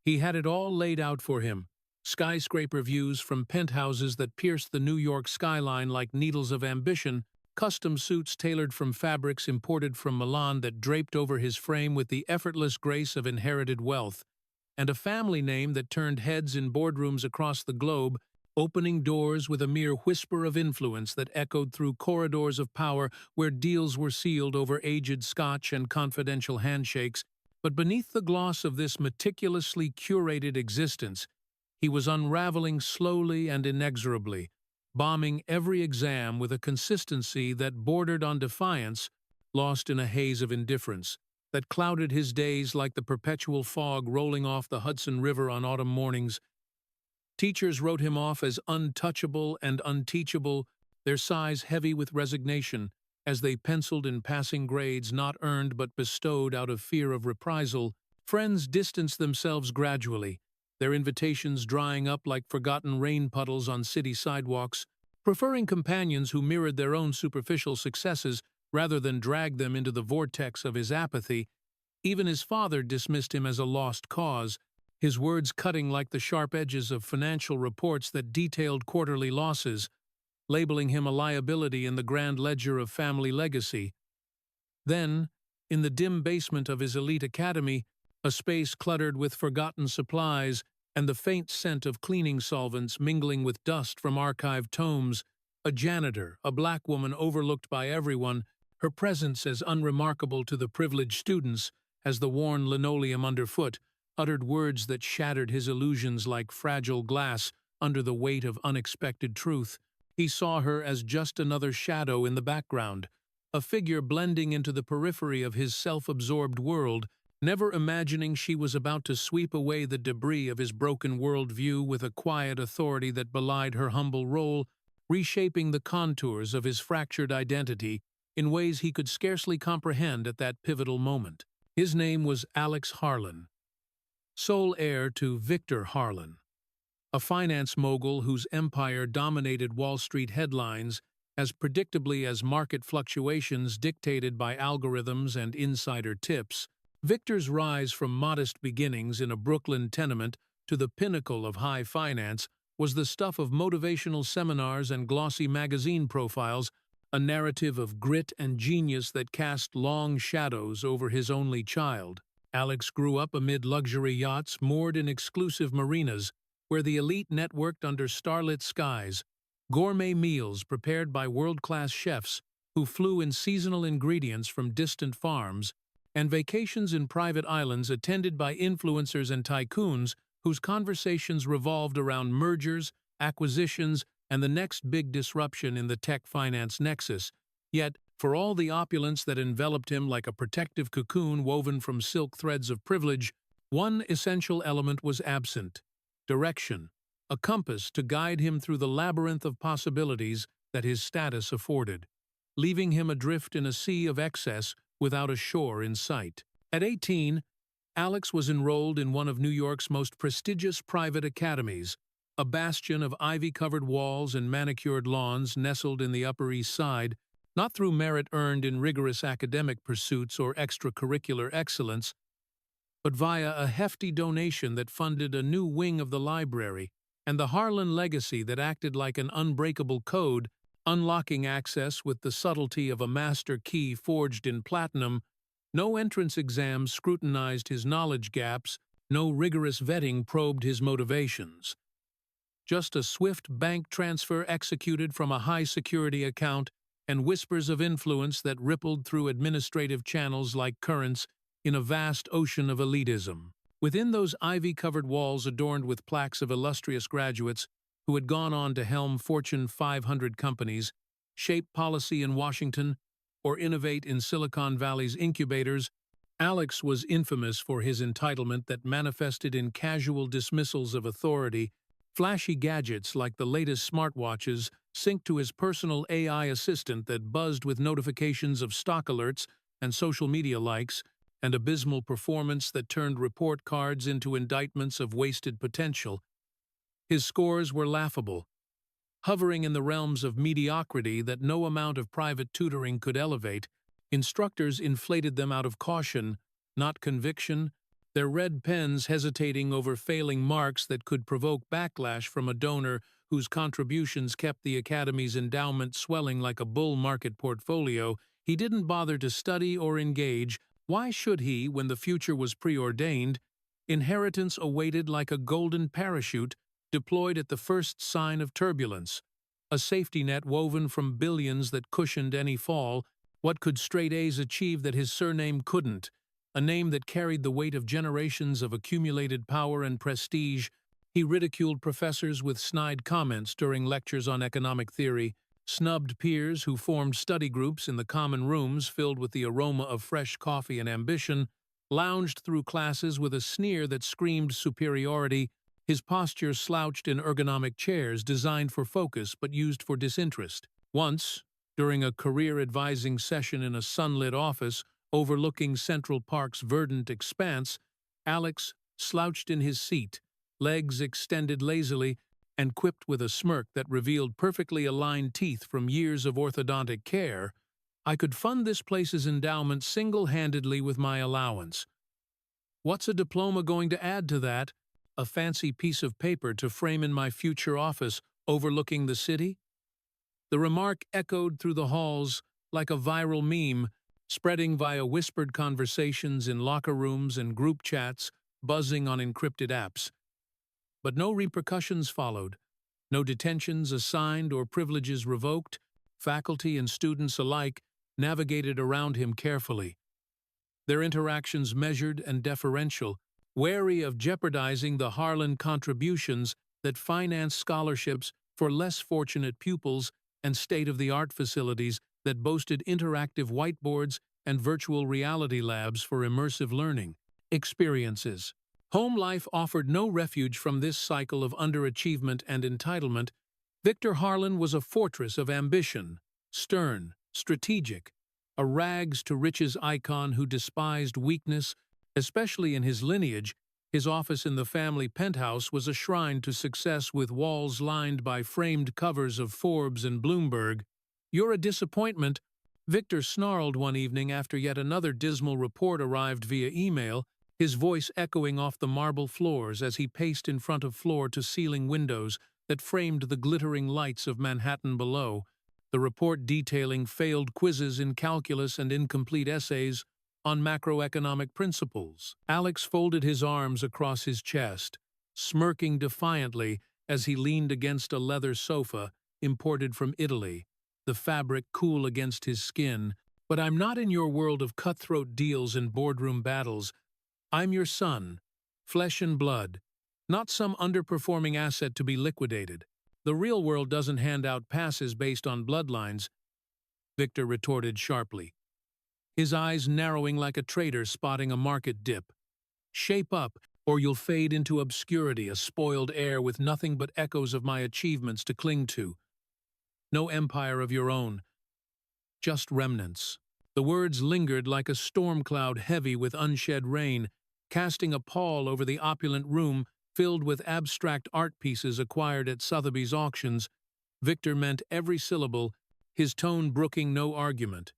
He had it all laid out for him. Skyscraper views from penthouses that pierced the New York skyline like needles of ambition, custom suits tailored from fabrics imported from Milan that draped over his frame with the effortless grace of inherited wealth, and a family name that turned heads in boardrooms across the globe, opening doors with a mere whisper of influence that echoed through corridors of power where deals were sealed over aged scotch and confidential handshakes. But beneath the gloss of this meticulously curated existence, he was unraveling slowly and inexorably, bombing every exam with a consistency that bordered on defiance, lost in a haze of indifference that clouded his days like the perpetual fog rolling off the Hudson River on autumn mornings. Teachers wrote him off as untouchable and unteachable, their sighs heavy with resignation, as they penciled in passing grades not earned but bestowed out of fear of reprisal. Friends distanced themselves gradually, their invitations drying up like forgotten rain puddles on city sidewalks, preferring companions who mirrored their own superficial successes rather than drag them into the vortex of his apathy. Even his father dismissed him as a lost cause, his words cutting like the sharp edges of financial reports that detailed quarterly losses, labeling him a liability in the grand ledger of family legacy. Then, in the dim basement of his elite academy, a space cluttered with forgotten supplies and the faint scent of cleaning solvents mingling with dust from archived tomes, a janitor, a black woman overlooked by everyone, her presence as unremarkable to the privileged students as the worn linoleum underfoot, uttered words that shattered his illusions like fragile glass under the weight of unexpected truth. He saw her as just another shadow in the background, a figure blending into the periphery of his self-absorbed world, never imagining she was about to sweep away the debris of his broken worldview with a quiet authority that belied her humble role, reshaping the contours of his fractured identity in ways he could scarcely comprehend at that pivotal moment. His name was Alex Harlan, sole heir to Victor Harlan, a finance mogul whose empire dominated Wall Street headlines as predictably as market fluctuations dictated by algorithms and insider tips. Victor's rise from modest beginnings in a Brooklyn tenement to the pinnacle of high finance was the stuff of motivational seminars and glossy magazine profiles, a narrative of grit and genius that cast long shadows over his only child. Alex grew up amid luxury yachts moored in exclusive marinas, where the elite networked under starlit skies, gourmet meals prepared by world-class chefs who flew in seasonal ingredients from distant farms, and vacations in private islands attended by influencers and tycoons whose conversations revolved around mergers, acquisitions, and the next big disruption in the tech-finance nexus. Yet, for all the opulence that enveloped him like a protective cocoon woven from silk threads of privilege, one essential element was absent: direction, a compass to guide him through the labyrinth of possibilities that his status afforded, leaving him adrift in a sea of excess without a shore in sight. At 18, Alex was enrolled in one of New York's most prestigious private academies, a bastion of ivy-covered walls and manicured lawns nestled in the Upper East Side, not through merit earned in rigorous academic pursuits or extracurricular excellence, but via a hefty donation that funded a new wing of the library and the Harlan legacy that acted like an unbreakable code, unlocking access with the subtlety of a master key forged in platinum. No entrance exams scrutinized his knowledge gaps, no rigorous vetting probed his motivations. Just a swift bank transfer executed from a high-security account and whispers of influence that rippled through administrative channels like currents in a vast ocean of elitism. Within those ivy-covered walls adorned with plaques of illustrious graduates who had gone on to helm Fortune 500 companies, shape policy in Washington, or innovate in Silicon Valley's incubators, Alex was infamous for his entitlement that manifested in casual dismissals of authority, flashy gadgets like the latest smartwatches synced to his personal AI assistant that buzzed with notifications of stock alerts and social media likes, and abysmal performance that turned report cards into indictments of wasted potential. His scores were laughable, hovering in the realms of mediocrity that no amount of private tutoring could elevate. Instructors inflated them out of caution, not conviction, their red pens hesitating over failing marks that could provoke backlash from a donor whose contributions kept the Academy's endowment swelling like a bull market portfolio. He didn't bother to study or engage. Why should he, when the future was preordained? Inheritance awaited like a golden parachute, deployed at the first sign of turbulence. A safety net woven from billions that cushioned any fall. What could straight A's achieve that his surname couldn't? A name that carried the weight of generations of accumulated power and prestige. He ridiculed professors with snide comments during lectures on economic theory, snubbed peers who formed study groups in the common rooms filled with the aroma of fresh coffee and ambition, lounged through classes with a sneer that screamed superiority, his posture slouched in ergonomic chairs designed for focus but used for disinterest. Once, during a career advising session in a sunlit office overlooking Central Park's verdant expanse, Alex slouched in his seat, legs extended lazily, and quipped with a smirk that revealed perfectly aligned teeth from years of orthodontic care, "I could fund this place's endowment single-handedly with my allowance. What's a diploma going to add to that? A fancy piece of paper to frame in my future office overlooking the city?" The remark echoed through the halls like a viral meme, spreading via whispered conversations in locker rooms and group chats, buzzing on encrypted apps. But no repercussions followed. No detentions assigned or privileges revoked. Faculty and students alike navigated around him carefully, their interactions measured and deferential, wary of jeopardizing the Harlan contributions that finance scholarships for less fortunate pupils and state-of-the-art facilities that boasted interactive whiteboards and virtual reality labs for immersive learning experiences. Home life offered no refuge from this cycle of underachievement and entitlement. Victor Harlan was a fortress of ambition, stern, strategic, a rags-to-riches icon who despised weakness, especially in his lineage. His office in the family penthouse was a shrine to success with walls lined by framed covers of Forbes and Bloomberg. "You're a disappointment," Victor snarled one evening after yet another dismal report arrived via email, his voice echoing off the marble floors as he paced in front of floor-to-ceiling windows that framed the glittering lights of Manhattan below, the report detailing failed quizzes in calculus and incomplete essays on macroeconomic principles. Alex folded his arms across his chest, smirking defiantly as he leaned against a leather sofa imported from Italy, the fabric cool against his skin. "But I'm not in your world of cutthroat deals and boardroom battles. I'm your son, flesh and blood, not some underperforming asset to be liquidated. The real world doesn't hand out passes based on bloodlines," Victor retorted sharply, his eyes narrowing like a trader spotting a market dip. "Shape up, or you'll fade into obscurity, a spoiled heir with nothing but echoes of my achievements to cling to. No empire of your own, just remnants." The words lingered like a storm cloud heavy with unshed rain, casting a pall over the opulent room filled with abstract art pieces acquired at Sotheby's auctions. Victor meant every syllable, his tone brooking no argument.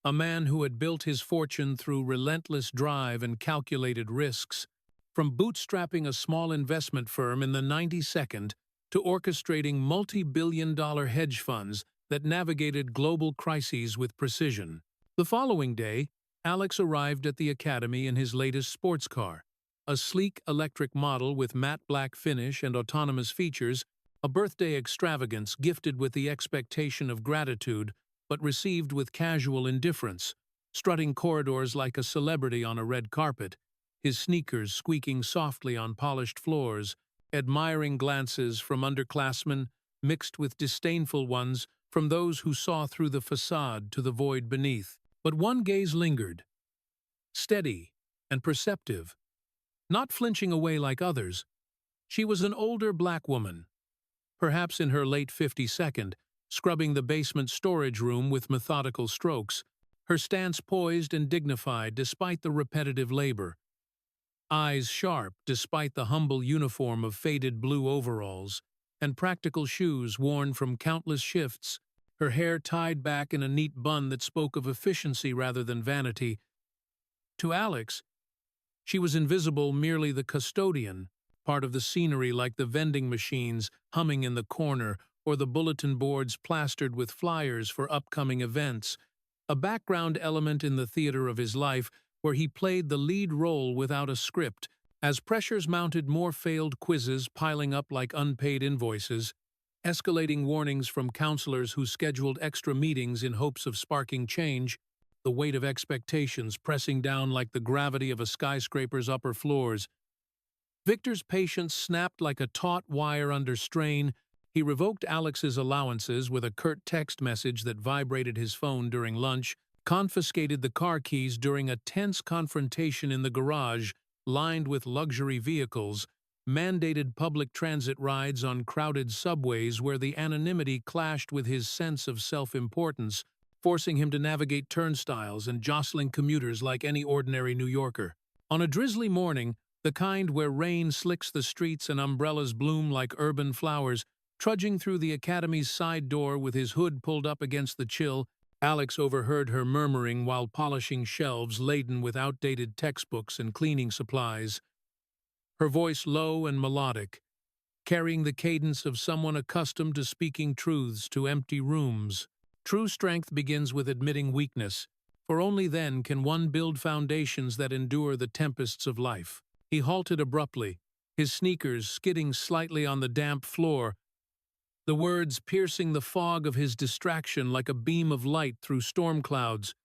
A man who had built his fortune through relentless drive and calculated risks, from bootstrapping a small investment firm in the 92nd to orchestrating multi-billion-dollar hedge funds that navigated global crises with precision. The following day, Alex arrived at the Academy in his latest sports car, a sleek electric model with matte black finish and autonomous features, a birthday extravagance gifted with the expectation of gratitude but received with casual indifference, strutting corridors like a celebrity on a red carpet, his sneakers squeaking softly on polished floors, admiring glances from underclassmen mixed with disdainful ones from those who saw through the facade to the void beneath. But one gaze lingered, steady and perceptive, not flinching away like others. She was an older black woman, perhaps in her late 52nd, scrubbing the basement storage room with methodical strokes, her stance poised and dignified despite the repetitive labor, eyes sharp despite the humble uniform of faded blue overalls, and practical shoes worn from countless shifts, her hair tied back in a neat bun that spoke of efficiency rather than vanity. To Alex, She was invisible, merely the custodian, part of the scenery like the vending machines humming in the corner or the bulletin boards plastered with flyers for upcoming events, a background element in the theater of his life where he played the lead role without a script. As pressures mounted, more failed quizzes piling up like unpaid invoices, escalating warnings from counselors who scheduled extra meetings in hopes of sparking change, the weight of expectations pressing down like the gravity of a skyscraper's upper floors. Victor's patience snapped like a taut wire under strain. He revoked Alex's allowances with a curt text message that vibrated his phone during lunch, confiscated the car keys during a tense confrontation in the garage, lined with luxury vehicles, mandated public transit rides on crowded subways where the anonymity clashed with his sense of self-importance, forcing him to navigate turnstiles and jostling commuters like any ordinary New Yorker. On a drizzly morning, the kind where rain slicks the streets and umbrellas bloom like urban flowers, trudging through the academy's side door with his hood pulled up against the chill, Alex overheard her murmuring while polishing shelves laden with outdated textbooks and cleaning supplies. Her voice low and melodic, carrying the cadence of someone accustomed to speaking truths to empty rooms. True strength begins with admitting weakness, for only then can one build foundations that endure the tempests of life. He halted abruptly, his sneakers skidding slightly on the damp floor, the words piercing the fog of his distraction like a beam of light through storm clouds.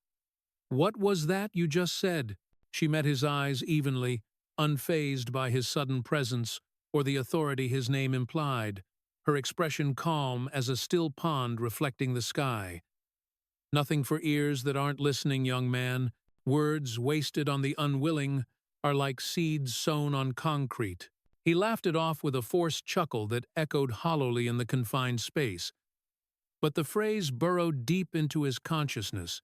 "What was that you just said?" She met his eyes evenly, unfazed by his sudden presence or the authority his name implied, her expression calm as a still pond reflecting the sky. "Nothing for ears that aren't listening, young man. Words wasted on the unwilling are like seeds sown on concrete." He laughed it off with a forced chuckle that echoed hollowly in the confined space. But the phrase burrowed deep into his consciousness.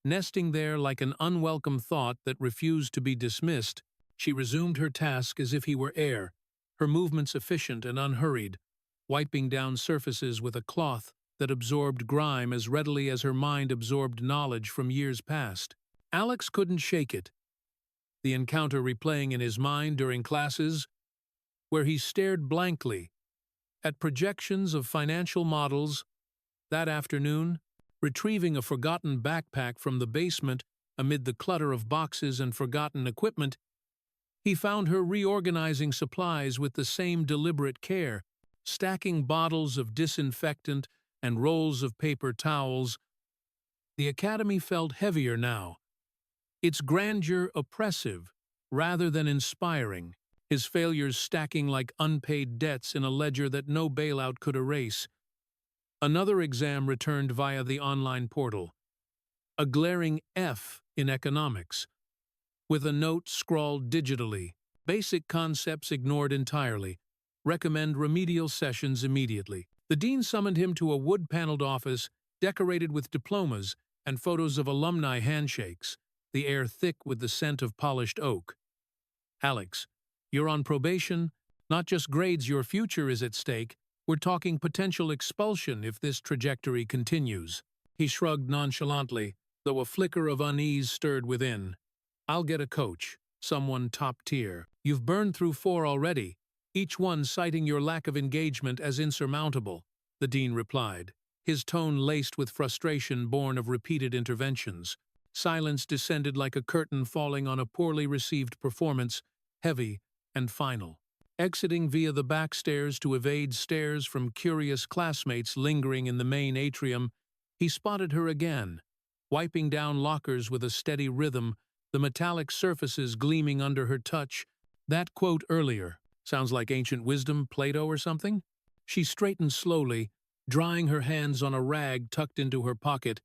Nesting there like an unwelcome thought that refused to be dismissed, she resumed her task as if he were air, her movements efficient and unhurried, wiping down surfaces with a cloth that absorbed grime as readily as her mind absorbed knowledge from years past. Alex couldn't shake it. The encounter replaying in his mind during classes, where he stared blankly at projections of financial models. That afternoon, retrieving a forgotten backpack from the basement amid the clutter of boxes and forgotten equipment, he found her reorganizing supplies with the same deliberate care, stacking bottles of disinfectant and rolls of paper towels. The academy felt heavier now, its grandeur oppressive rather than inspiring, his failures stacking like unpaid debts in a ledger that no bailout could erase. Another exam returned via the online portal, a glaring F in economics, with a note scrawled digitally, basic concepts ignored entirely, recommend remedial sessions immediately. The dean summoned him to a wood-paneled office decorated with diplomas and photos of alumni handshakes, the air thick with the scent of polished oak. "Alex, you're on probation. Not just grades, your future is at stake. We're talking potential expulsion if this trajectory continues." He shrugged nonchalantly, though a flicker of unease stirred within. "I'll get a coach, someone top tier. You've burned through 4 already, each one citing your lack of engagement as insurmountable," the dean replied, his tone laced with frustration born of repeated interventions. Silence descended like a curtain falling on a poorly received performance, heavy and final. Exiting via the back stairs to evade stares from curious classmates lingering in the main atrium, he spotted her again, wiping down lockers with a steady rhythm, the metallic surfaces gleaming under her touch. "That quote earlier, sounds like ancient wisdom, Plato or something?" She straightened slowly, drying her hands on a rag tucked into her pocket,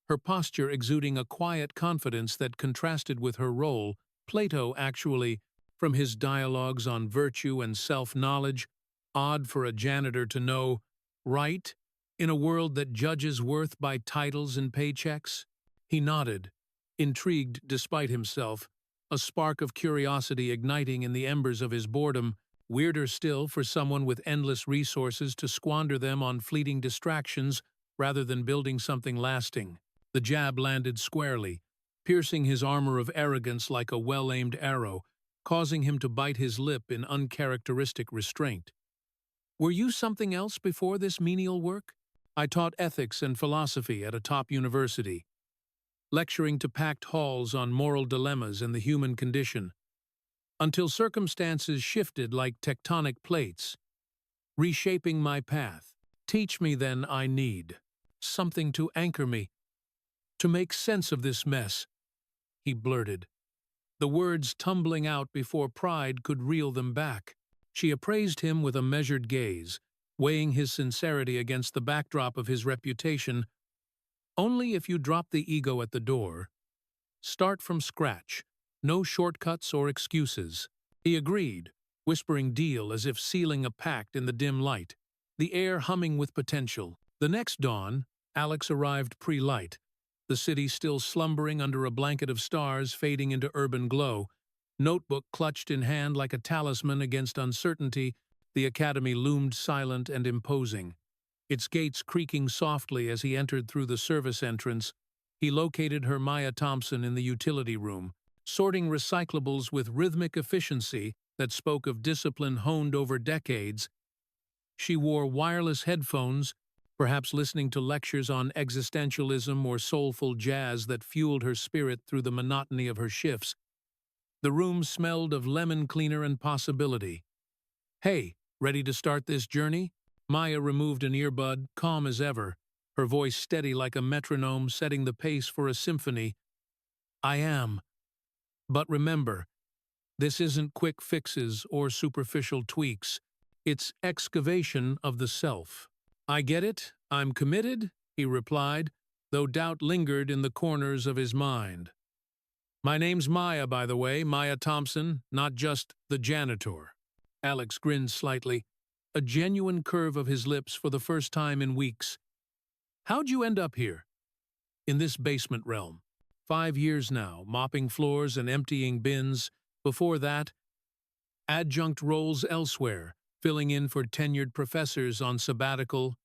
her posture exuding a quiet confidence that contrasted with her role. Plato, actually, from his dialogues on virtue and self-knowledge, odd for a janitor to know, right, in a world that judges worth by titles and paychecks? He nodded, intrigued despite himself, a spark of curiosity igniting in the embers of his boredom, weirder still for someone with endless resources to squander them on fleeting distractions rather than building something lasting. The jab landed squarely, piercing his armor of arrogance like a well-aimed arrow, causing him to bite his lip in uncharacteristic restraint. "Were you something else before this menial work?" "I taught ethics and philosophy at a top university, lecturing to packed halls on moral dilemmas and the human condition, until circumstances shifted like tectonic plates, reshaping my path. Teach me then, I need something to anchor me, to make sense of this mess," he blurted, the words tumbling out before pride could reel them back. She appraised him with a measured gaze, weighing his sincerity against the backdrop of his reputation. "Only if you drop the ego at the door. Start from scratch. No shortcuts or excuses." He agreed, whispering deal as if sealing a pact in the dim light, the air humming with potential. The next dawn, Alex arrived pre-light, the city still slumbering under a blanket of stars fading into urban glow. Notebook clutched in hand like a talisman against uncertainty, the academy loomed silent and imposing. Its gates creaking softly as he entered through the service entrance, he located her Maya Thompson in the utility room, sorting recyclables with rhythmic efficiency that spoke of discipline honed over decades. She wore wireless headphones, perhaps listening to lectures on existentialism or soulful jazz that fueled her spirit through the monotony of her shifts. The room smelled of lemon cleaner and possibility. "Hey, ready to start this journey?" Maya removed an earbud, calm as ever, her voice steady like a metronome setting the pace for a symphony. "I am. But remember, this isn't quick fixes or superficial tweaks. It's excavation of the self." "I get it. I'm committed," he replied, though doubt lingered in the corners of his mind. "My name's Maya, by the way, Maya Thompson, not just the janitor." Alex grinned slightly, a genuine curve of his lips for the first time in weeks. "How'd you end up here? In this basement realm? 5 years now, mopping floors and emptying bins. Before that, adjunct roles elsewhere, filling in for tenured professors on sabbatical.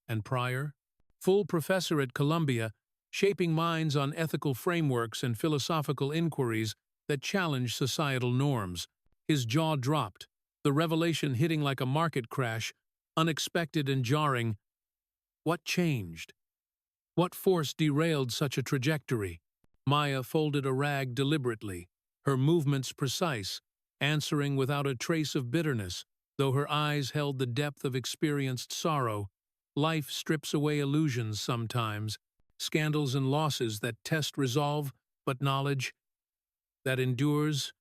And prior, full professor at Columbia, shaping minds on ethical frameworks and philosophical inquiries that challenge societal norms." His jaw dropped, the revelation hitting like a market crash, unexpected and jarring. What changed? What force derailed such a trajectory? Maya folded a rag deliberately, her movements precise, answering without a trace of bitterness, though her eyes held the depth of experienced sorrow. Life strips away illusions sometimes, scandals and losses that test resolve, but knowledge that endures,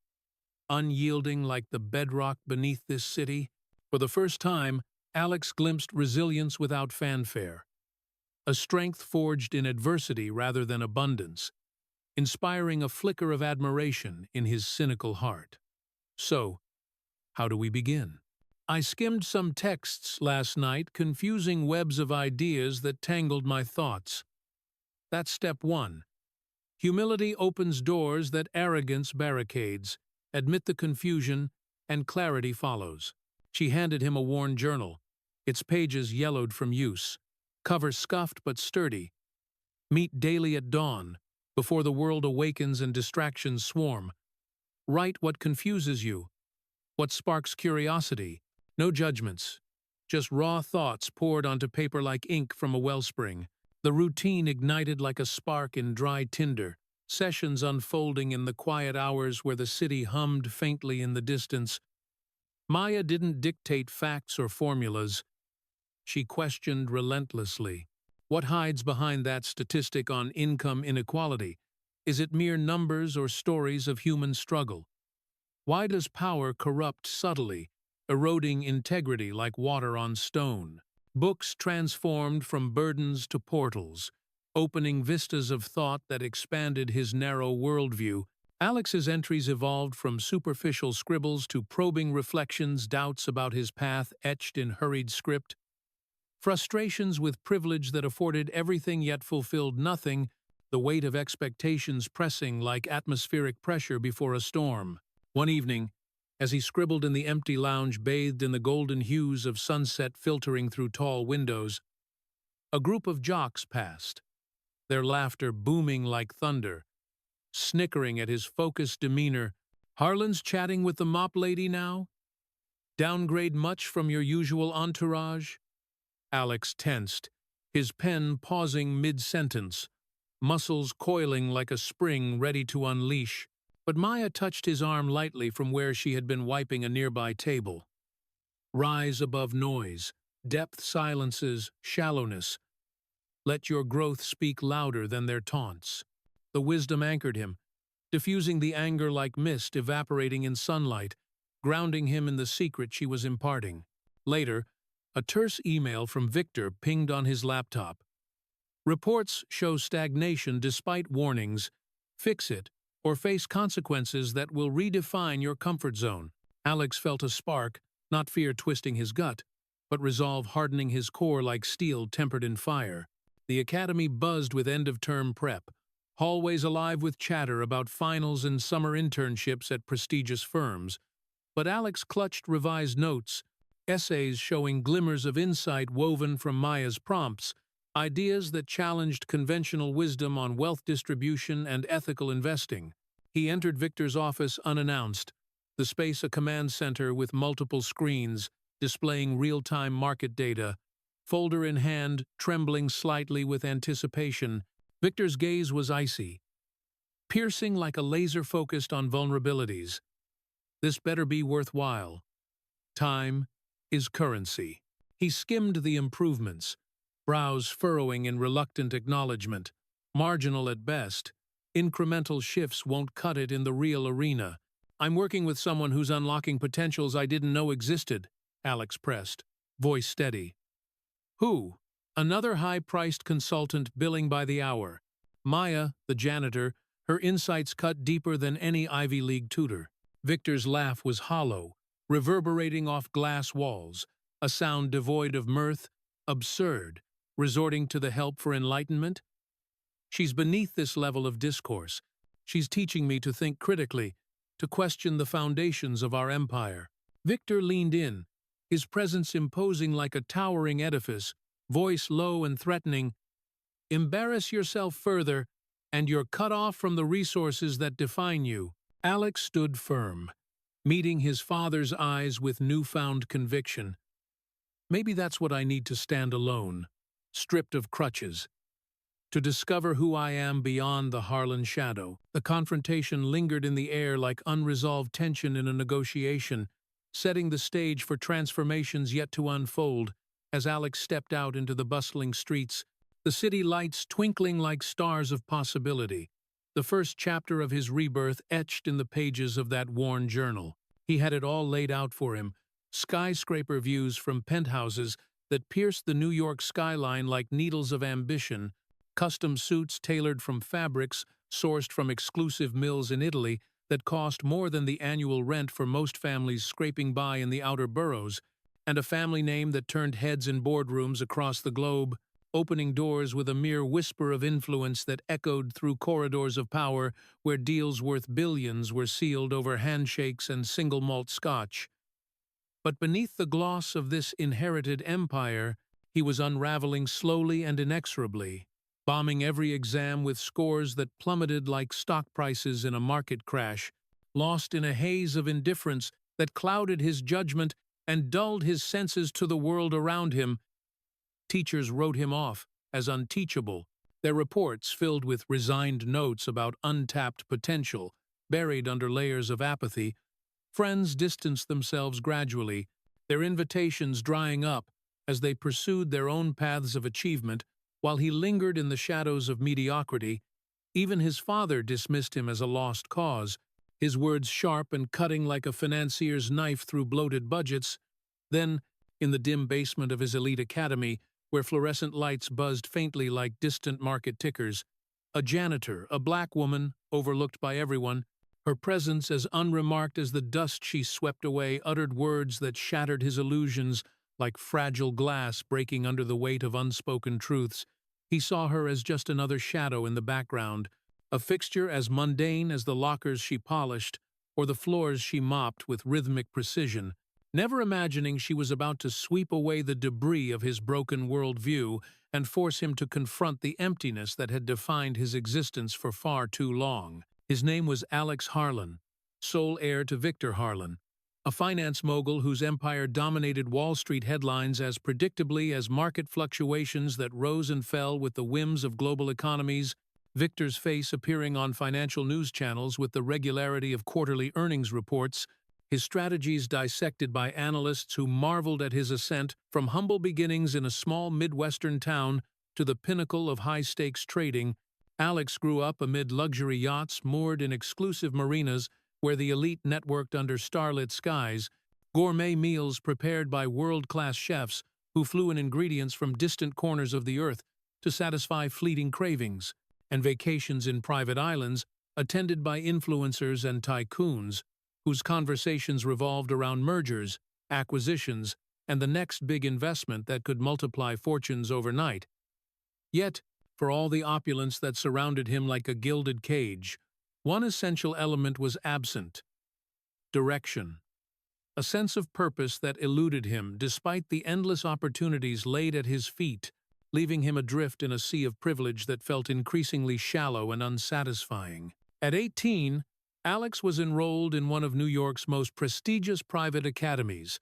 unyielding like the bedrock beneath this city. For the first time, Alex glimpsed resilience without fanfare, a strength forged in adversity rather than abundance, inspiring a flicker of admiration in his cynical heart. "So, how do we begin?" "I skimmed some texts last night, confusing webs of ideas that tangled my thoughts. That's step 1. Humility opens doors that arrogance barricades. Admit the confusion, and clarity follows." She handed him a worn journal, its pages yellowed from use, cover scuffed but sturdy. "Meet daily at dawn, before the world awakens and distractions swarm. Write what confuses you, what sparks curiosity. No judgments, just raw thoughts poured onto paper like ink from a wellspring." The routine ignited like a spark in dry tinder, sessions unfolding in the quiet hours where the city hummed faintly in the distance. Maya didn't dictate facts or formulas. She questioned relentlessly. What hides behind that statistic on income inequality? Is it mere numbers or stories of human struggle? Why does power corrupt subtly, eroding integrity like water on stone? Books transformed from burdens to portals, opening vistas of thought that expanded his narrow worldview. Alex's entries evolved from superficial scribbles to probing reflections, doubts about his path etched in hurried script, frustrations with privilege that afforded everything yet fulfilled nothing, the weight of expectations pressing like atmospheric pressure before a storm. One evening, as he scribbled in the empty lounge bathed in the golden hues of sunset filtering through tall windows, a group of jocks passed, their laughter booming like thunder, snickering at his focused demeanor. "Harlan's chatting with the mop lady now? Downgrade much from your usual entourage?" Alex tensed, his pen pausing mid-sentence, muscles coiling like a spring ready to unleash. But Maya touched his arm lightly from where she had been wiping a nearby table. "Rise above noise, depth silences, shallowness. Let your growth speak louder than their taunts." The wisdom anchored him, diffusing the anger like mist evaporating in sunlight, grounding him in the secret she was imparting. Later, a terse email from Victor pinged on his laptop. "Reports show stagnation despite warnings. Fix it, or face consequences that will redefine your comfort zone." Alex felt a spark, not fear twisting his gut, but resolve hardening his core like steel tempered in fire. The academy buzzed with end-of-term prep, hallways alive with chatter about finals and summer internships at prestigious firms. But Alex clutched revised notes, essays showing glimmers of insight woven from Maya's prompts, ideas that challenged conventional wisdom on wealth distribution and ethical investing. He entered Victor's office unannounced, the space a command center with multiple screens displaying real-time market data. Folder in hand, trembling slightly with anticipation, Victor's gaze was icy, piercing like a laser focused on vulnerabilities. "This better be worthwhile. Time is currency." He skimmed the improvements, brows furrowing in reluctant acknowledgement. Marginal at best, incremental shifts won't cut it in the real arena. "I'm working with someone who's unlocking potentials I didn't know existed," Alex pressed, voice steady. "Who?" "Another high-priced consultant billing by the hour. Maya, the janitor, her insights cut deeper than any Ivy League tutor." Victor's laugh was hollow, reverberating off glass walls, a sound devoid of mirth, absurd, resorting to the help for enlightenment. "She's beneath this level of discourse. She's teaching me to think critically, to question the foundations of our empire." Victor leaned in, his presence imposing like a towering edifice, voice low and threatening. "Embarrass yourself further, and you're cut off from the resources that define you." Alex stood firm, meeting his father's eyes with newfound conviction. Maybe that's what I need to stand alone, stripped of crutches, to discover who I am beyond the Harlan shadow. The confrontation lingered in the air like unresolved tension in a negotiation, setting the stage for transformations yet to unfold. As Alex stepped out into the bustling streets, the city lights twinkling like stars of possibility, the first chapter of his rebirth etched in the pages of that worn journal. He had it all laid out for him, skyscraper views from penthouses that pierced the New York skyline like needles of ambition, custom suits tailored from fabrics sourced from exclusive mills in Italy that cost more than the annual rent for most families scraping by in the outer boroughs, and a family name that turned heads in boardrooms across the globe, opening doors with a mere whisper of influence that echoed through corridors of power where deals worth billions were sealed over handshakes and single malt scotch. But beneath the gloss of this inherited empire, he was unraveling slowly and inexorably, bombing every exam with scores that plummeted like stock prices in a market crash, lost in a haze of indifference that clouded his judgment and dulled his senses to the world around him. Teachers wrote him off as unteachable, their reports filled with resigned notes about untapped potential, buried under layers of apathy. Friends distanced themselves gradually, their invitations drying up as they pursued their own paths of achievement, while he lingered in the shadows of mediocrity. Even his father dismissed him as a lost cause, his words sharp and cutting like a financier's knife through bloated budgets. Then, in the dim basement of his elite academy, where fluorescent lights buzzed faintly like distant market tickers, a janitor, a black woman, overlooked by everyone, her presence as unremarked as the dust she swept away, uttered words that shattered his illusions like fragile glass breaking under the weight of unspoken truths. He saw her as just another shadow in the background, a fixture as mundane as the lockers she polished or the floors she mopped with rhythmic precision, never imagining she was about to sweep away the debris of his broken worldview and force him to confront the emptiness that had defined his existence for far too long. His name was Alex Harlan, sole heir to Victor Harlan, a finance mogul whose empire dominated Wall Street headlines as predictably as market fluctuations that rose and fell with the whims of global economies. Victor's face appearing on financial news channels with the regularity of quarterly earnings reports, his strategies dissected by analysts who marveled at his ascent from humble beginnings in a small Midwestern town to the pinnacle of high-stakes trading. Alex grew up amid luxury yachts moored in exclusive marinas where the elite networked under starlit skies, gourmet meals prepared by world-class chefs who flew in ingredients from distant corners of the earth to satisfy fleeting cravings, and vacations in private islands attended by influencers and tycoons whose conversations revolved around mergers, acquisitions, and the next big investment that could multiply fortunes overnight. Yet, for all the opulence that surrounded him like a gilded cage, one essential element was absent: direction. A sense of purpose that eluded him despite the endless opportunities laid at his feet, leaving him adrift in a sea of privilege that felt increasingly shallow and unsatisfying. At 18, Alex was enrolled in one of New York's most prestigious private academies,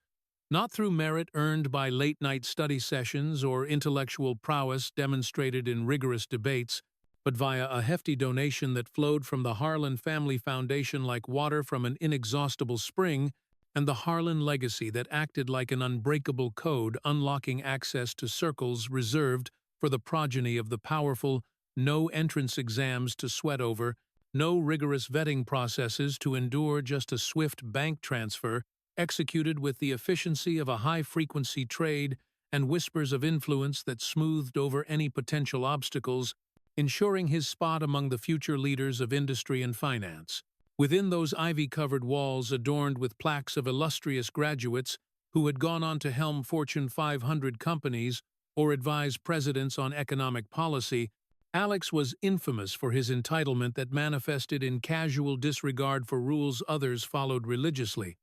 not through merit earned by late-night study sessions or intellectual prowess demonstrated in rigorous debates, but via a hefty donation that flowed from the Harlan Family Foundation like water from an inexhaustible spring, and the Harlan legacy that acted like an unbreakable code unlocking access to circles reserved for the progeny of the powerful, no entrance exams to sweat over, no rigorous vetting processes to endure, just a swift bank transfer executed with the efficiency of a high-frequency trade and whispers of influence that smoothed over any potential obstacles, ensuring his spot among the future leaders of industry and finance. Within those ivy-covered walls adorned with plaques of illustrious graduates who had gone on to helm Fortune 500 companies or advise presidents on economic policy, Alex was infamous for his entitlement that manifested in casual disregard for rules others followed religiously.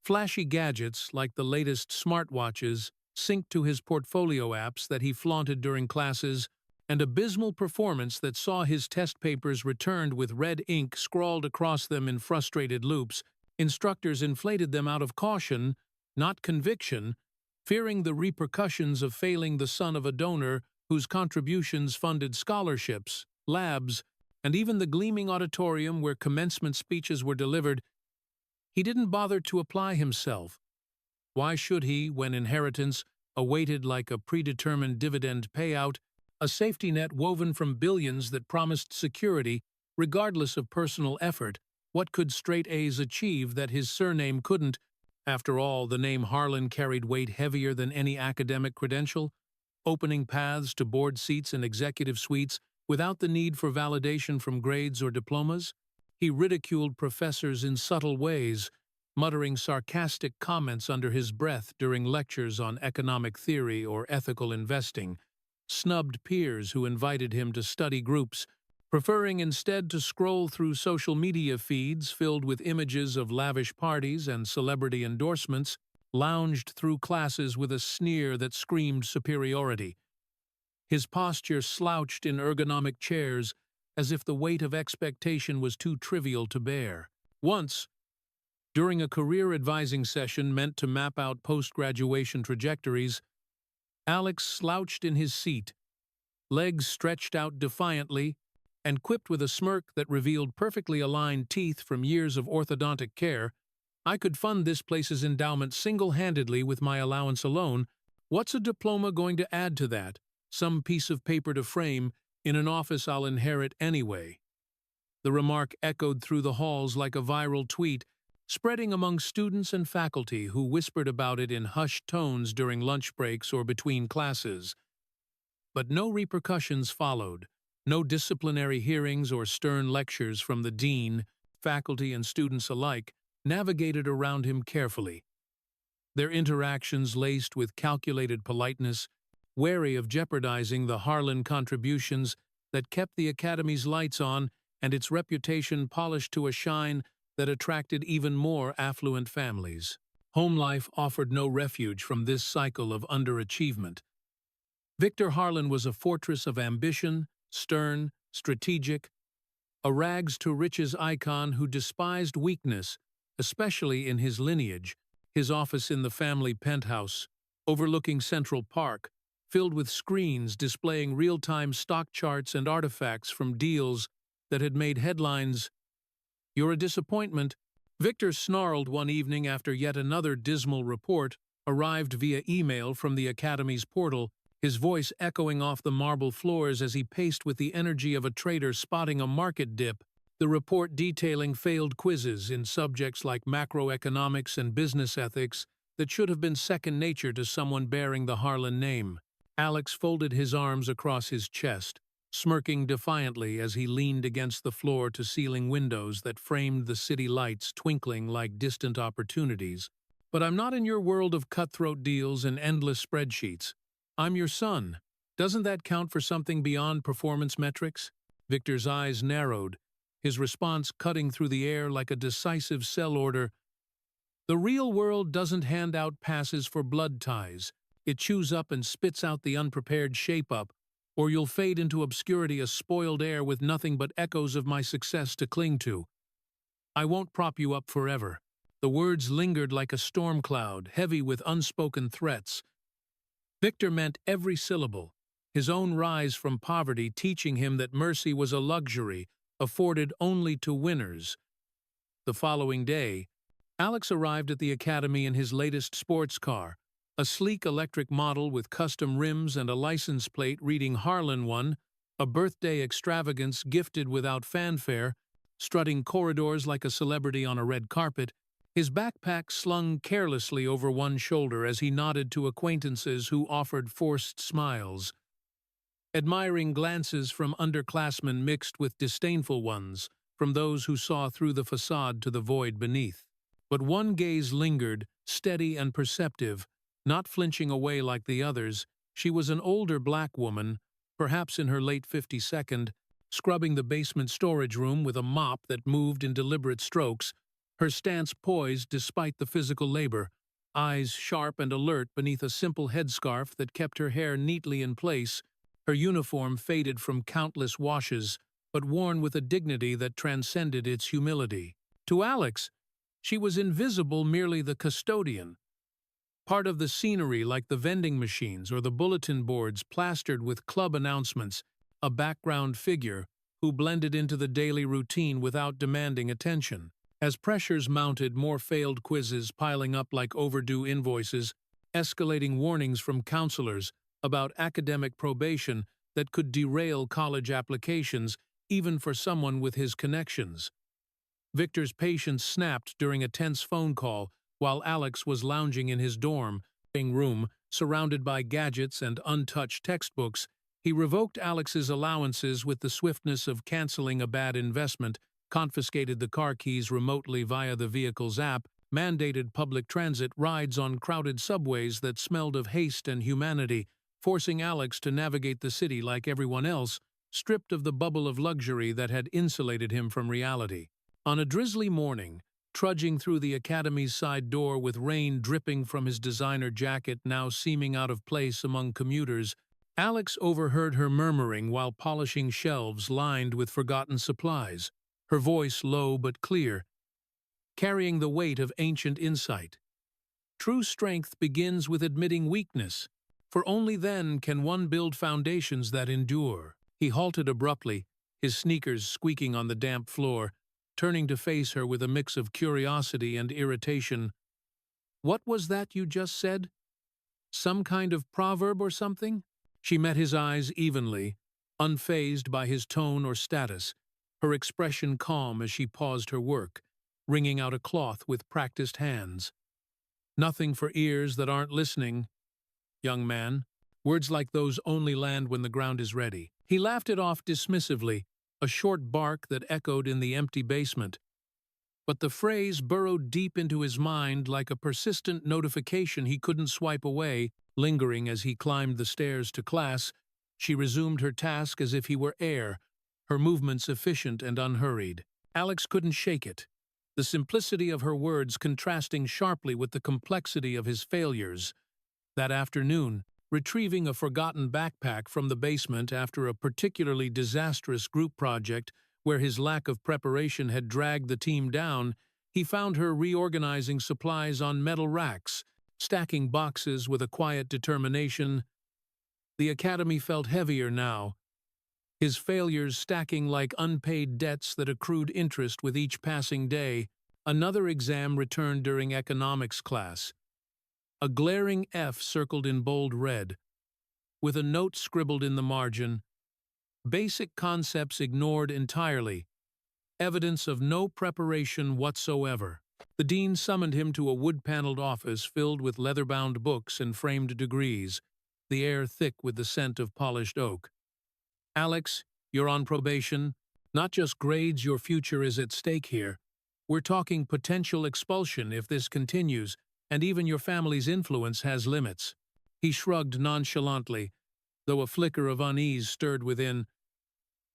Flashy gadgets, like the latest smartwatches, synced to his portfolio apps that he flaunted during classes, and abysmal performance that saw his test papers returned with red ink scrawled across them in frustrated loops. Instructors inflated them out of caution, not conviction, fearing the repercussions of failing the son of a donor whose contributions funded scholarships, labs, and even the gleaming auditorium where commencement speeches were delivered. He didn't bother to apply himself. Why should he, when inheritance awaited like a predetermined dividend payout, a safety net woven from billions that promised security, regardless of personal effort? What could straight A's achieve that his surname couldn't? After all, the name Harlan carried weight heavier than any academic credential, opening paths to board seats and executive suites without the need for validation from grades or diplomas. He ridiculed professors in subtle ways, muttering sarcastic comments under his breath during lectures on economic theory or ethical investing, snubbed peers who invited him to study groups, preferring instead to scroll through social media feeds filled with images of lavish parties and celebrity endorsements, lounged through classes with a sneer that screamed superiority. His posture slouched in ergonomic chairs as if the weight of expectation was too trivial to bear. Once, during a career advising session meant to map out post-graduation trajectories, Alex slouched in his seat, legs stretched out defiantly, and quipped with a smirk that revealed perfectly aligned teeth from years of orthodontic care, "I could fund this place's endowment single-handedly with my allowance alone. What's a diploma going to add to that? Some piece of paper to frame in an office I'll inherit anyway." The remark echoed through the halls like a viral tweet, spreading among students and faculty who whispered about it in hushed tones during lunch breaks or between classes. But no repercussions followed, no disciplinary hearings or stern lectures from the dean, faculty and students alike navigated around him carefully. Their interactions laced with calculated politeness, wary of jeopardizing the Harlan contributions that kept the Academy's lights on and its reputation polished to a shine that attracted even more affluent families. Home life offered no refuge from this cycle of underachievement. Victor Harlan was a fortress of ambition, stern, strategic, a rags-to-riches icon who despised weakness, especially in his lineage. His office in the family penthouse, overlooking Central Park, filled with screens displaying real-time stock charts and artifacts from deals that had made headlines. "You're a disappointment," Victor snarled one evening after yet another dismal report arrived via email from the Academy's portal, his voice echoing off the marble floors as he paced with the energy of a trader spotting a market dip. The report detailing failed quizzes in subjects like macroeconomics and business ethics that should have been second nature to someone bearing the Harlan name. Alex folded his arms across his chest, smirking defiantly as he leaned against the floor-to-ceiling windows that framed the city lights twinkling like distant opportunities. "But I'm not in your world of cutthroat deals and endless spreadsheets. I'm your son. Doesn't that count for something beyond performance metrics?" Victor's eyes narrowed, his response cutting through the air like a decisive sell order. "The real world doesn't hand out passes for blood ties. It chews up and spits out the unprepared shape-up, or you'll fade into obscurity, a spoiled heir with nothing but echoes of my success to cling to. I won't prop you up forever." The words lingered like a storm cloud, heavy with unspoken threats. Victor meant every syllable, his own rise from poverty teaching him that mercy was a luxury afforded only to winners. The following day, Alex arrived at the academy in his latest sports car, a sleek electric model with custom rims and a license plate reading Harlan 1, a birthday extravagance gifted without fanfare, strutting corridors like a celebrity on a red carpet, his backpack slung carelessly over one shoulder as he nodded to acquaintances who offered forced smiles. Admiring glances from underclassmen mixed with disdainful ones from those who saw through the facade to the void beneath. But one gaze lingered, steady and perceptive, not flinching away like the others. She was an older black woman, perhaps in her late 52nd, scrubbing the basement storage room with a mop that moved in deliberate strokes, her stance poised despite the physical labor, eyes sharp and alert beneath a simple headscarf that kept her hair neatly in place, her uniform faded from countless washes, but worn with a dignity that transcended its humility. To Alex, she was invisible, merely the custodian, part of the scenery like the vending machines or the bulletin boards plastered with club announcements, a background figure who blended into the daily routine without demanding attention. As pressures mounted, more failed quizzes piling up like overdue invoices, escalating warnings from counselors about academic probation that could derail college applications even for someone with his connections. Victor's patience snapped during a tense phone call while Alex was lounging in his dorm room, surrounded by gadgets and untouched textbooks. He revoked Alex's allowances with the swiftness of canceling a bad investment, confiscated the car keys remotely via the vehicle's app, mandated public transit rides on crowded subways that smelled of haste and humanity, forcing Alex to navigate the city like everyone else, stripped of the bubble of luxury that had insulated him from reality. On a drizzly morning, trudging through the academy's side door with rain dripping from his designer jacket now seeming out of place among commuters, Alex overheard her murmuring while polishing shelves lined with forgotten supplies, her voice low but clear, carrying the weight of ancient insight. True strength begins with admitting weakness, for only then can one build foundations that endure. He halted abruptly, his sneakers squeaking on the damp floor, turning to face her with a mix of curiosity and irritation. "What was that you just said? Some kind of proverb or something?" She met his eyes evenly, unfazed by his tone or status, her expression calm as she paused her work, wringing out a cloth with practiced hands. "Nothing for ears that aren't listening, young man. Words like those only land when the ground is ready." He laughed it off dismissively, a short bark that echoed in the empty basement. But the phrase burrowed deep into his mind like a persistent notification he couldn't swipe away. Lingering as he climbed the stairs to class, she resumed her task as if he were air, her movements efficient and unhurried. Alex couldn't shake it, the simplicity of her words contrasting sharply with the complexity of his failures. That afternoon, retrieving a forgotten backpack from the basement after a particularly disastrous group project Where his lack of preparation had dragged the team down, he found her reorganizing supplies on metal racks, stacking boxes with a quiet determination. The academy felt heavier now, his failures stacking like unpaid debts that accrued interest with each passing day. Another exam returned during economics class. A glaring F circled in bold red, with a note scribbled in the margin. Basic concepts ignored entirely. Evidence of no preparation whatsoever. The dean summoned him to a wood-paneled office filled with leather-bound books and framed degrees, the air thick with the scent of polished oak. "Alex, you're on probation. Not just grades, your future is at stake here. We're talking potential expulsion if this continues, and even your family's influence has limits." He shrugged nonchalantly, though a flicker of unease stirred within.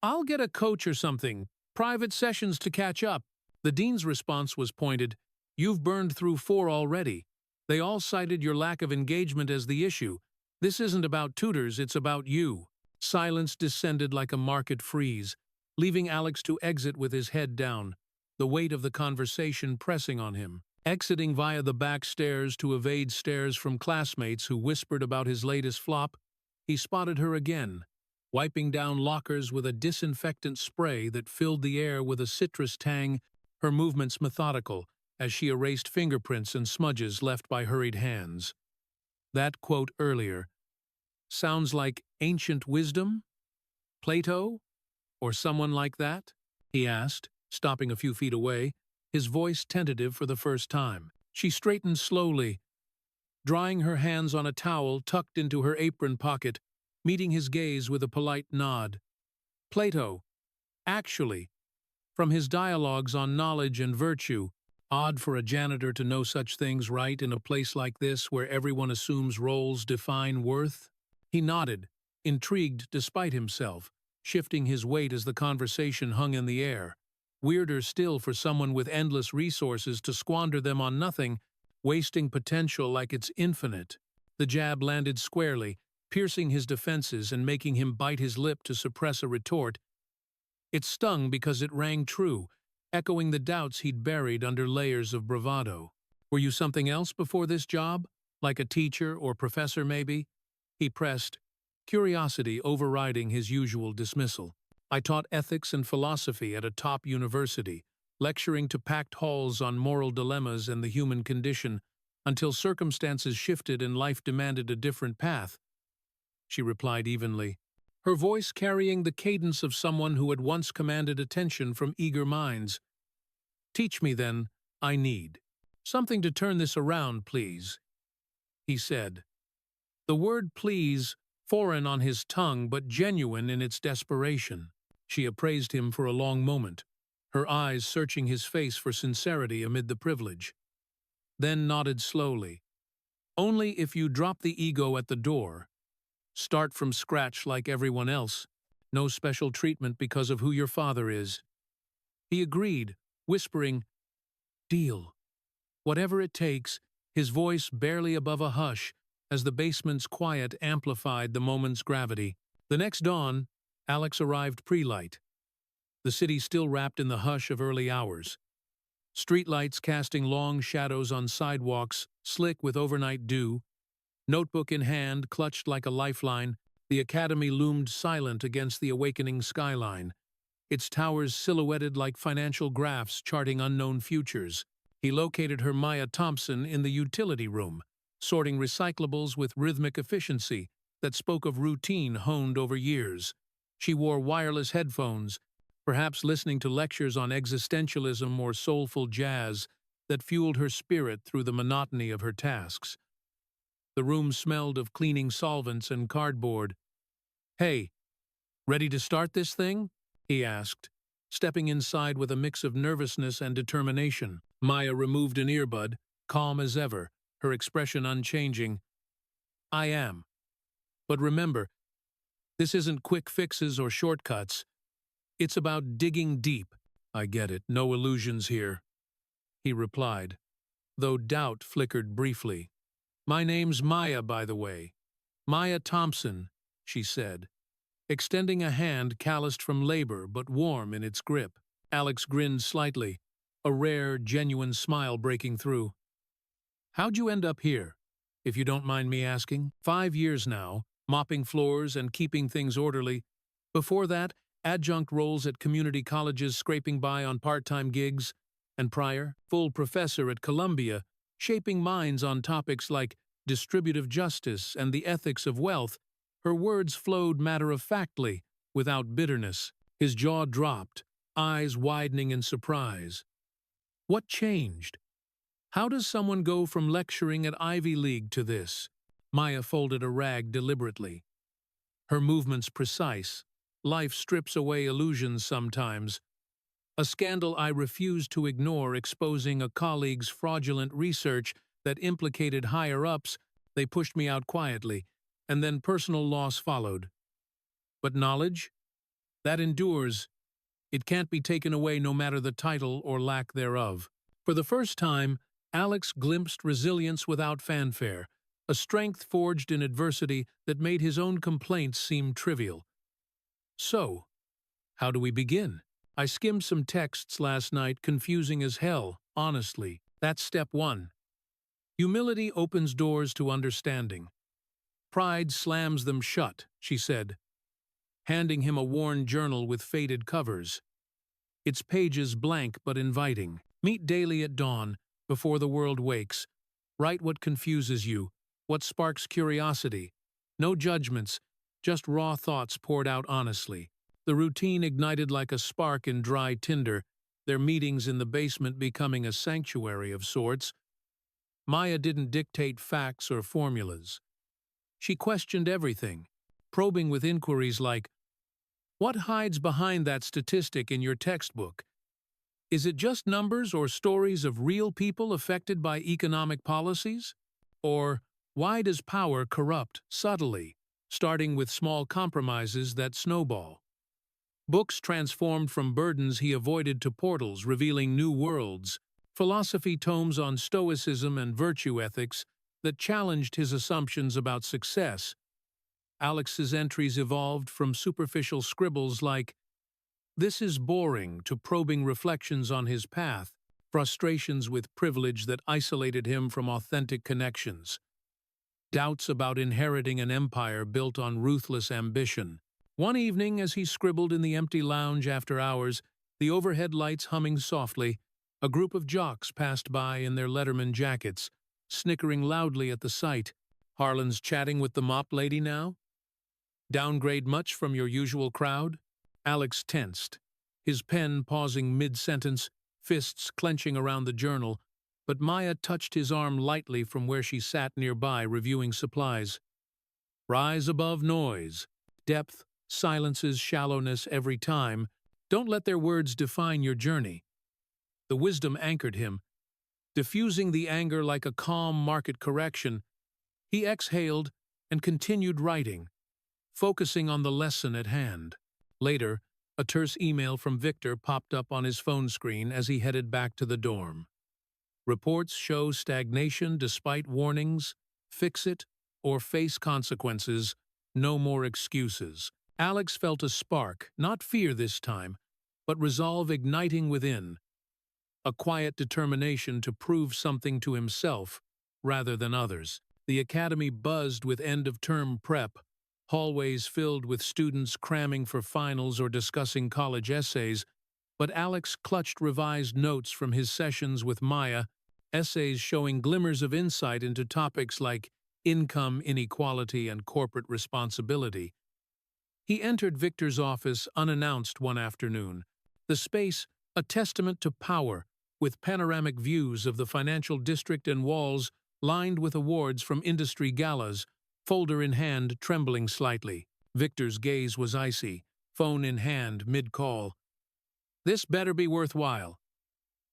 "I'll get a coach or something. Private sessions to catch up." The dean's response was pointed. "You've burned through 4 already. They all cited your lack of engagement as the issue. This isn't about tutors, it's about you." Silence descended like a market freeze, leaving Alex to exit with his head down, the weight of the conversation pressing on him. Exiting via the back stairs to evade stares from classmates who whispered about his latest flop, he spotted her again, wiping down lockers with a disinfectant spray that filled the air with a citrus tang, her movements methodical as she erased fingerprints and smudges left by hurried hands. That quote earlier sounds like ancient wisdom? Plato? Or someone like that? He asked, stopping a few feet away, his voice tentative for the first time. She straightened slowly, drying her hands on a towel tucked into her apron pocket, meeting his gaze with a polite nod. Plato. Actually, from his dialogues on knowledge and virtue, odd for a janitor to know such things, right, in a place like this where everyone assumes roles define worth? He nodded, intrigued despite himself, shifting his weight as the conversation hung in the air. Weirder still for someone with endless resources to squander them on nothing, wasting potential like it's infinite. The jab landed squarely, piercing his defenses and making him bite his lip to suppress a retort. It stung because it rang true, echoing the doubts he'd buried under layers of bravado. "Were you something else before this job? Like a teacher or professor, maybe?" He pressed, curiosity overriding his usual dismissal. "I taught ethics and philosophy at a top university, lecturing to packed halls on moral dilemmas and the human condition, until circumstances shifted and life demanded a different path," she replied evenly, her voice carrying the cadence of someone who had once commanded attention from eager minds. "Teach me, then. I need something to turn this around, please," he said. The word please, foreign on his tongue but genuine in its desperation. She appraised him for a long moment, her eyes searching his face for sincerity amid the privilege. Then nodded slowly. "Only if you drop the ego at the door. Start from scratch like everyone else. No special treatment because of who your father is." He agreed, whispering, "Deal. Whatever it takes," his voice barely above a hush, as the basement's quiet amplified the moment's gravity. The next dawn, Alex arrived pre-light, the city still wrapped in the hush of early hours. Streetlights casting long shadows on sidewalks, slick with overnight dew. Notebook in hand, clutched like a lifeline, the academy loomed silent against the awakening skyline, its towers silhouetted like financial graphs charting unknown futures. He located her Maya Thompson in the utility room, sorting recyclables with rhythmic efficiency that spoke of routine honed over years. She wore wireless headphones, perhaps listening to lectures on existentialism or soulful jazz that fueled her spirit through the monotony of her tasks. The room smelled of cleaning solvents and cardboard. "Hey, ready to start this thing?" he asked, stepping inside with a mix of nervousness and determination. Maya removed an earbud, calm as ever, her expression unchanging. "I am. But remember, this isn't quick fixes or shortcuts. It's about digging deep." "I get it, no illusions here," he replied, though doubt flickered briefly. "My name's Maya, by the way. Maya Thompson," she said, extending a hand calloused from labor but warm in its grip. Alex grinned slightly, a rare, genuine smile breaking through. "How'd you end up here, if you don't mind me asking?" "5 years now, mopping floors and keeping things orderly. Before that, adjunct roles at community colleges scraping by on part-time gigs. And prior, full professor at Columbia, shaping minds on topics like distributive justice and the ethics of wealth." Her words flowed matter-of-factly, without bitterness. His jaw dropped, eyes widening in surprise. What changed? How does someone go from lecturing at Ivy League to this? Maya folded a rag deliberately. Her movements precise. Life strips away illusions sometimes. A scandal I refused to ignore, exposing a colleague's fraudulent research that implicated higher-ups. They pushed me out quietly, and then personal loss followed. But knowledge? That endures. It can't be taken away no matter the title or lack thereof. For the first time, Alex glimpsed resilience without fanfare, a strength forged in adversity that made his own complaints seem trivial. "So, how do we begin?" "I skimmed some texts last night, confusing as hell, honestly. That's step one. Humility opens doors to understanding. Pride slams them shut," she said, handing him a worn journal with faded covers. Its pages blank but inviting. "Meet daily at dawn, before the world wakes. Write what confuses you, what sparks curiosity. No judgments, just raw thoughts poured out honestly." The routine ignited like a spark in dry tinder, their meetings in the basement becoming a sanctuary of sorts. Maya didn't dictate facts or formulas. She questioned everything, probing with inquiries like, "What hides behind that statistic in your textbook? Is it just numbers or stories of real people affected by economic policies? Or, why does power corrupt subtly, starting with small compromises that snowball?" Books transformed from burdens he avoided to portals revealing new worlds, philosophy tomes on stoicism and virtue ethics that challenged his assumptions about success. Alex's entries evolved from superficial scribbles like, "This is boring," to probing reflections on his path, frustrations with privilege that isolated him from authentic connections, doubts about inheriting an empire built on ruthless ambition. One evening, as he scribbled in the empty lounge after hours, the overhead lights humming softly, a group of jocks passed by in their Letterman jackets, snickering loudly at the sight. "Harlan's chatting with the mop lady now? Downgrade much from your usual crowd?" Alex tensed, his pen pausing mid-sentence, fists clenching around the journal, but Maya touched his arm lightly from where she sat nearby reviewing supplies. "Rise above noise. Depth silences shallowness every time. Don't let their words define your journey." The wisdom anchored him, diffusing the anger like a calm market correction. He exhaled and continued writing, focusing on the lesson at hand. Later, a terse email from Victor popped up on his phone screen as he headed back to the dorm. "Reports show stagnation despite warnings. Fix it or face consequences. No more excuses." Alex felt a spark, not fear this time, but resolve igniting within. A quiet determination to prove something to himself rather than others. The academy buzzed with end-of-term prep, hallways filled with students cramming for finals or discussing college essays, but Alex clutched revised notes from his sessions with Maya, essays showing glimmers of insight into topics like income inequality and corporate responsibility. He entered Victor's office unannounced one afternoon, the space a testament to power, with panoramic views of the financial district and walls lined with awards from industry galas, folder in hand trembling slightly. Victor's gaze was icy, phone in hand mid-call. "This better be worthwhile.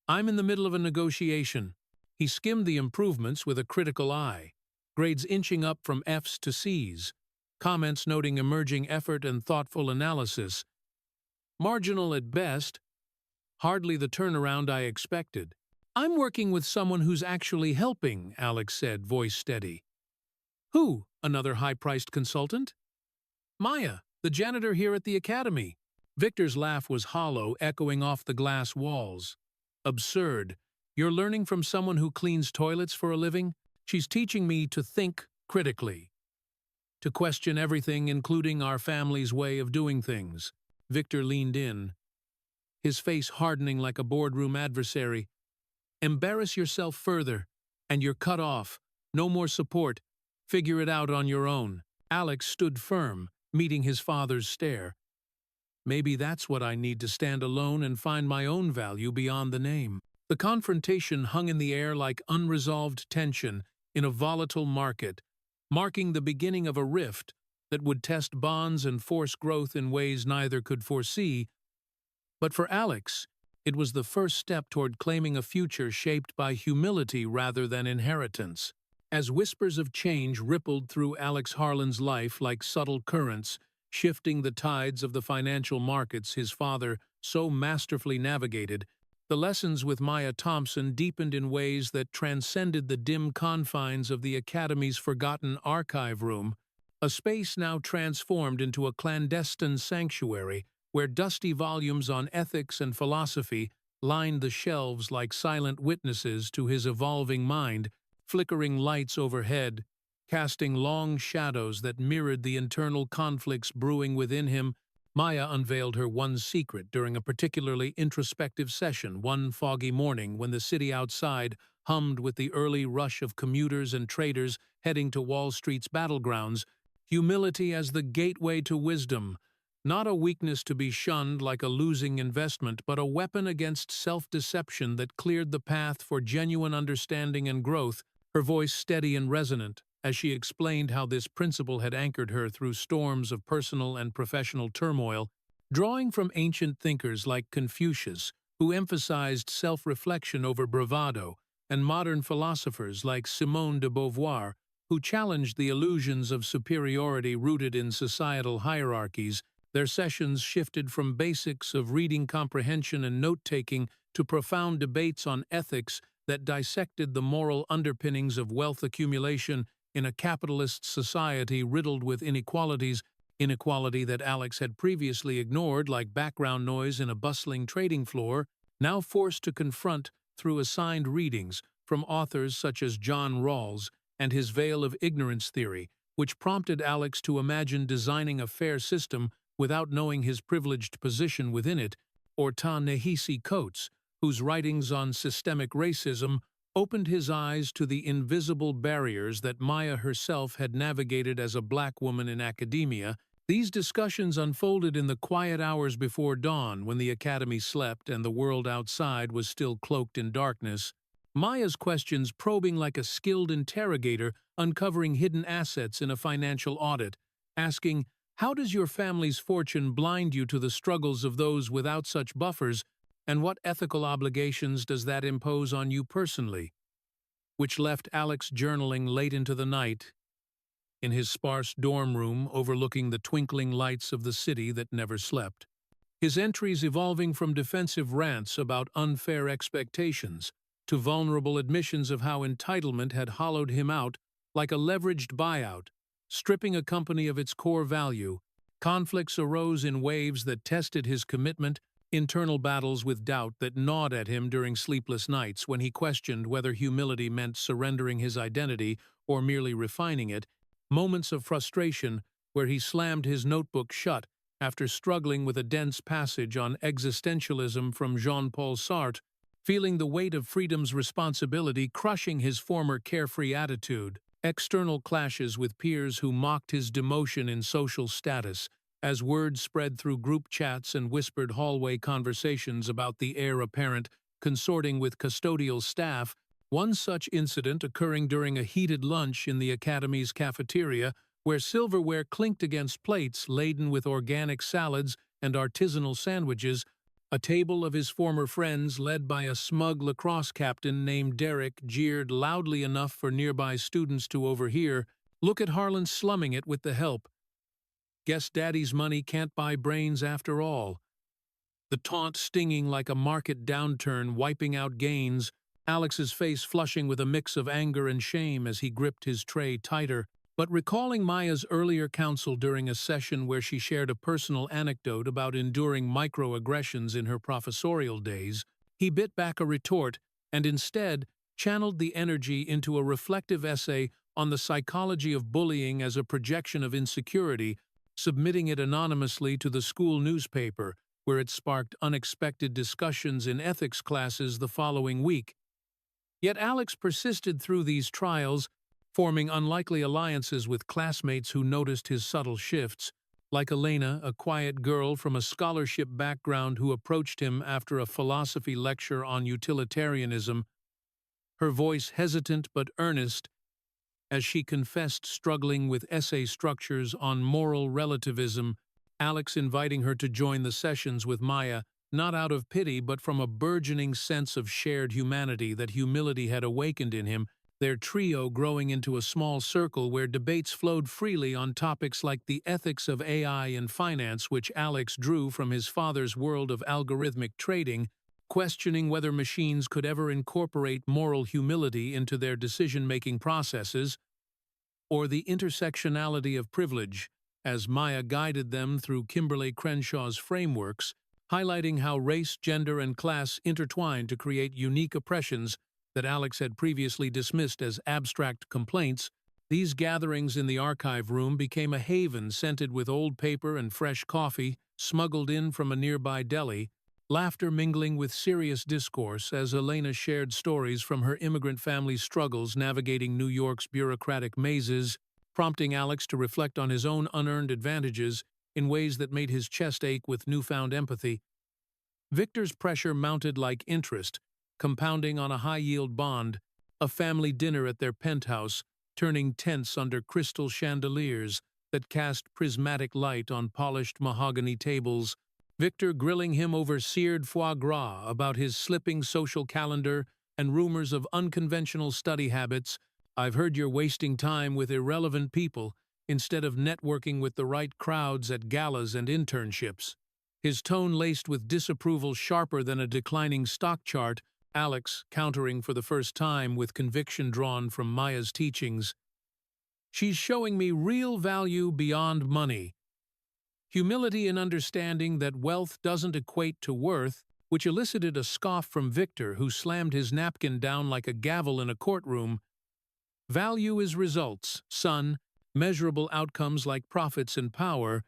I'm in the middle of a negotiation." He skimmed the improvements with a critical eye, grades inching up from F's to C's, comments noting emerging effort and thoughtful analysis. "Marginal at best. Hardly the turnaround I expected." "I'm working with someone who's actually helping," Alex said, voice steady. "Who? Another high-priced consultant?" "Maya," The janitor here at the academy." Victor's laugh was hollow, echoing off the glass walls. "Absurd. You're learning from someone who cleans toilets for a living? She's teaching me to think critically, to question everything, including our family's way of doing things." Victor leaned in, his face hardening like a boardroom adversary. "Embarrass yourself further, and you're cut off. No more support. Figure it out on your own." Alex stood firm, meeting his father's stare. Maybe that's what I need, to stand alone and find my own value beyond the name. The confrontation hung in the air like unresolved tension in a volatile market, marking the beginning of a rift that would test bonds and force growth in ways neither could foresee. But for Alex, it was the first step toward claiming a future shaped by humility rather than inheritance. As whispers of change rippled through Alex Harlan's life like subtle currents, shifting the tides of the financial markets his father so masterfully navigated, the lessons with Maya Thompson deepened in ways that transcended the dim confines of the Academy's forgotten archive room, a space now transformed into a clandestine sanctuary where dusty volumes on ethics and philosophy lined the shelves like silent witnesses to his evolving mind, flickering lights overhead, casting long shadows that mirrored the internal conflicts brewing within him. Maya unveiled her one secret during a particularly introspective session one foggy morning when the city outside hummed with the early rush of commuters and traders heading to Wall Street's battlegrounds. Humility as the gateway to wisdom, not a weakness to be shunned like a losing investment, but a weapon against self-deception that cleared the path for genuine understanding and growth, her voice steady and resonant, as she explained how this principle had anchored her through storms of personal and professional turmoil, drawing from ancient thinkers like Confucius, who emphasized self-reflection over bravado, and modern philosophers like Simone de Beauvoir, who challenged the illusions of superiority rooted in societal hierarchies. Their sessions shifted from basics of reading comprehension and note-taking to profound debates on ethics that dissected the moral underpinnings of wealth accumulation in a capitalist society riddled with inequality that Alex had previously ignored like background noise in a bustling trading floor, now forced to confront through assigned readings from authors such as John Rawls and his Veil of Ignorance theory, which prompted Alex to imagine designing a fair system without knowing his privileged position within it, or Ta-Nehisi Coates, whose writings on systemic racism opened his eyes to the invisible barriers that Maya herself had navigated as a black woman in academia. These discussions unfolded in the quiet hours before dawn when the academy slept and the world outside was still cloaked in darkness. Maya's questions probing like a skilled interrogator uncovering hidden assets in a financial audit, asking, "How does your family's fortune blind you to the struggles of those without such buffers, and what ethical obligations does that impose on you personally?" Which left Alex journaling late into the night, in his sparse dorm room overlooking the twinkling lights of the city that never slept. His entries evolving from defensive rants about unfair expectations to vulnerable admissions of how entitlement had hollowed him out like a leveraged buyout, stripping a company of its core value. Conflicts arose in waves that tested his commitment, internal battles with doubt that gnawed at him during sleepless nights when he questioned whether humility meant surrendering his identity or merely refining it, moments of frustration where he slammed his notebook shut after struggling with a dense passage on existentialism from Jean-Paul Sartre, feeling the weight of freedom's responsibility crushing his former carefree attitude, external clashes with peers who mocked his demotion in social status, as word spread through group chats and whispered hallway conversations about the heir apparent consorting with custodial staff. One such incident occurring during a heated lunch in the academy's cafeteria, where silverware clinked against plates laden with organic salads and artisanal sandwiches. A table of his former friends, led by a smug lacrosse captain named Derek, jeered loudly enough for nearby students to overhear, "Look at Harlan slumming it with the help. Guess Daddy's money can't buy brains after all." The taunt stinging like a market downturn wiping out gains, Alex's face flushing with a mix of anger and shame as he gripped his tray tighter. But recalling Maya's earlier counsel during a session where she shared a personal anecdote about enduring microaggressions in her professorial days, he bit back a retort and instead channeled the energy into a reflective essay on the psychology of bullying as a projection of insecurity, submitting it anonymously to the school newspaper, where it sparked unexpected discussions in ethics classes the following week. Yet Alex persisted through these trials, forming unlikely alliances with classmates who noticed his subtle shifts, like Elena, a quiet girl from a scholarship background who approached him after a philosophy lecture on utilitarianism, her voice hesitant but earnest, as she confessed struggling with essay structures on moral relativism, Alex inviting her to join the sessions with Maya, not out of pity but from a burgeoning sense of shared humanity that humility had awakened in him, their trio growing into a small circle where debates flowed freely on topics like the ethics of AI and finance, which Alex drew from his father's world of algorithmic trading, questioning whether machines could ever incorporate moral humility into their decision-making processes, or the intersectionality of privilege, as Maya guided them through Kimberly Crenshaw's frameworks, highlighting how race, gender, and class intertwine to create unique oppressions that Alex had previously dismissed as abstract complaints. These gatherings in the archive room became a haven scented with old paper and fresh coffee, smuggled in from a nearby deli, laughter mingling with serious discourse as Elena shared stories from her immigrant family's struggles navigating New York's bureaucratic mazes, prompting Alex to reflect on his own unearned advantages in ways that made his chest ache with newfound empathy. Victor's pressure mounted like interest, compounding on a high-yield bond, a family dinner at their penthouse, turning tense under crystal chandeliers that cast prismatic light on polished mahogany tables, Victor grilling him over seared foie gras about his slipping social calendar and rumors of unconventional study habits. "I've heard you're wasting time with irrelevant people instead of networking with the right crowds at galas and internships." His tone laced with disapproval sharper than a declining stock chart, Alex countering for the first time with conviction drawn from Maya's teachings. "She's showing me real value beyond money. Humility in understanding that wealth doesn't equate to worth," which elicited a scoff from Victor, who slammed his napkin down like a gavel in a courtroom. "Value is results, son, measurable outcomes like profits and power.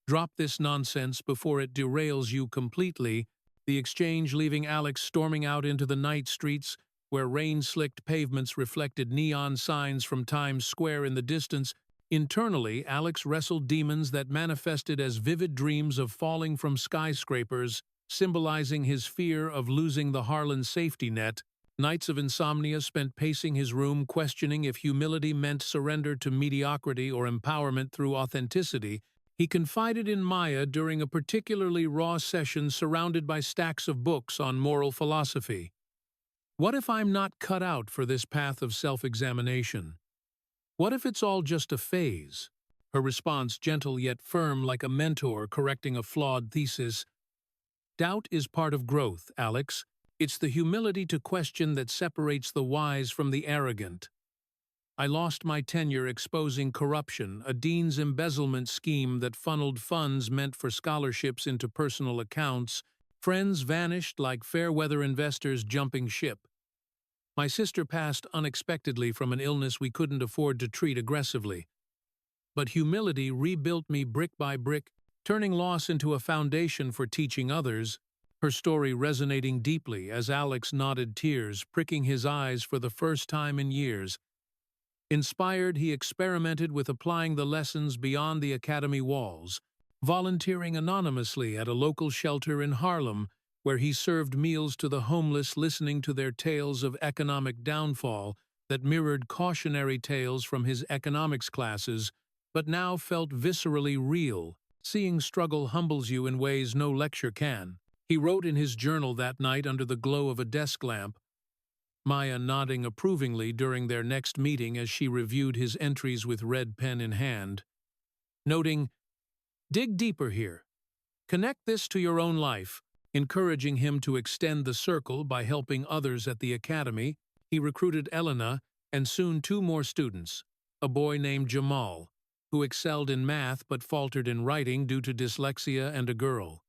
Drop this nonsense before it derails you completely," the exchange leaving Alex storming out into the night streets, where rain-slicked pavements reflected neon signs from Times Square in the distance. Internally, Alex wrestled demons that manifested as vivid dreams of falling from skyscrapers, symbolizing his fear of losing the Harlan safety net. Nights of insomnia spent pacing his room, questioning if humility meant surrender to mediocrity or empowerment through authenticity. He confided in Maya during a particularly raw session surrounded by stacks of books on moral philosophy. "What if I'm not cut out for this path of self-examination? What if it's all just a phase?" Her response, gentle yet firm like a mentor correcting a flawed thesis. "Doubt is part of growth, Alex. It's the humility to question that separates the wise from the arrogant. I lost my tenure exposing corruption, a dean's embezzlement scheme that funneled funds meant for scholarships into personal accounts. Friends vanished like fair-weather investors jumping ship. My sister passed unexpectedly from an illness we couldn't afford to treat aggressively. But humility rebuilt me brick by brick, turning loss into a foundation for teaching others," her story resonating deeply as Alex nodded, tears pricking his eyes for the first time in years. Inspired, he experimented with applying the lessons beyond the academy walls, volunteering anonymously at a local shelter in Harlem, where he served meals to the homeless, listening to their tales of economic downfall that mirrored cautionary tales from his economics classes, but now felt viscerally real. "Seeing struggle humbles you in ways no lecture can," he wrote in his journal that night under the glow of a desk lamp, Maya nodding approvingly during their next meeting as she reviewed his entries with red pen in hand, noting, "Dig deeper here. Connect this to your own life." Encouraging him to extend the circle by helping others at the academy, he recruited Elena and soon 2 more students. a boy named Jamal, who excelled in math but faltered in writing due to dyslexia, and a girl.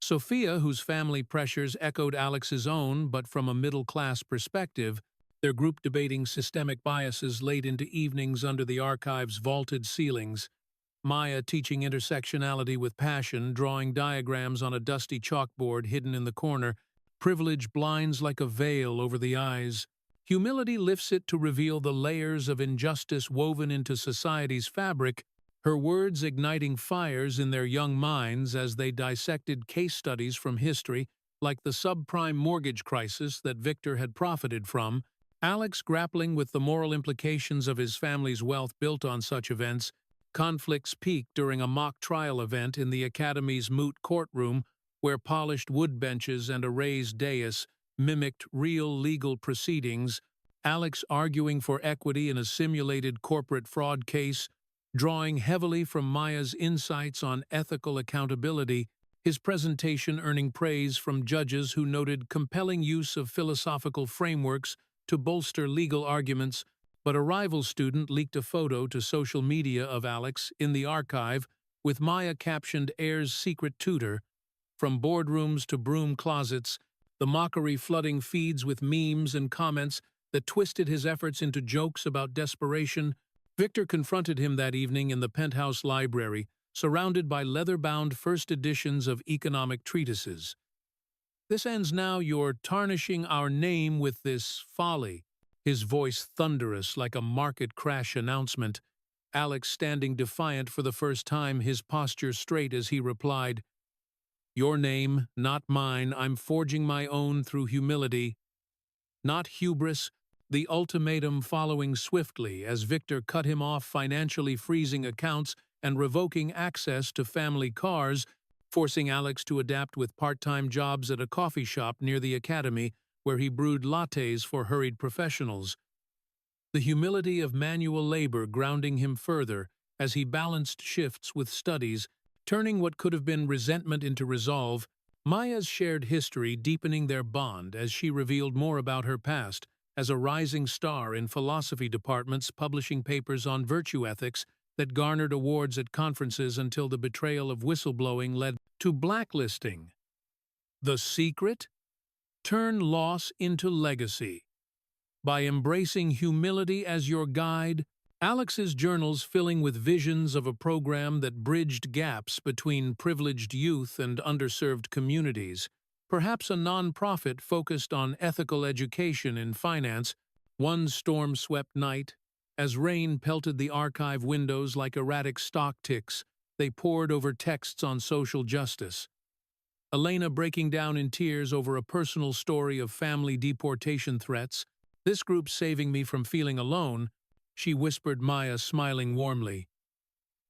Sophia, whose family pressures echoed Alex's own but from a middle-class perspective, their group debating systemic biases late into evenings under the archive's vaulted ceilings. Maya teaching intersectionality with passion, drawing diagrams on a dusty chalkboard hidden in the corner. Privilege blinds like a veil over the eyes. Humility lifts it to reveal the layers of injustice woven into society's fabric, her words igniting fires in their young minds as they dissected case studies from history, like the subprime mortgage crisis that Victor had profited from. Alex grappling with the moral implications of his family's wealth built on such events. Conflicts peaked during a mock trial event in the Academy's moot courtroom, where polished wood benches and a raised dais mimicked real legal proceedings. Alex arguing for equity in a simulated corporate fraud case, drawing heavily from Maya's insights on ethical accountability, his presentation earning praise from judges who noted compelling use of philosophical frameworks to bolster legal arguments. But a rival student leaked a photo to social media of Alex in the archive with Maya captioned "Heir's secret tutor." From boardrooms to broom closets, the mockery flooding feeds with memes and comments that twisted his efforts into jokes about desperation. Victor confronted him that evening in the penthouse library, surrounded by leather-bound first editions of economic treatises. "This ends now. You're tarnishing our name with this folly," his voice thunderous like a market crash announcement. Alex standing defiant for the first time, his posture straight as he replied, "Your name, not mine. I'm forging my own through humility, not hubris." The ultimatum following swiftly as Victor cut him off, financially freezing accounts and revoking access to family cars, forcing Alex to adapt with part-time jobs at a coffee shop near the academy where he brewed lattes for hurried professionals. The humility of manual labor grounding him further as he balanced shifts with studies, turning what could have been resentment into resolve. Maya's shared history deepening their bond as she revealed more about her past, as a rising star in philosophy departments publishing papers on virtue ethics that garnered awards at conferences until the betrayal of whistleblowing led to blacklisting. The secret? Turn loss into legacy. By embracing humility as your guide, Alex's journals filling with visions of a program that bridged gaps between privileged youth and underserved communities, perhaps a non-profit focused on ethical education in finance. One storm-swept night, as rain pelted the archive windows like erratic stock ticks, they poured over texts on social justice. Elena breaking down in tears over a personal story of family deportation threats. "This group's saving me from feeling alone," she whispered, Maya smiling warmly.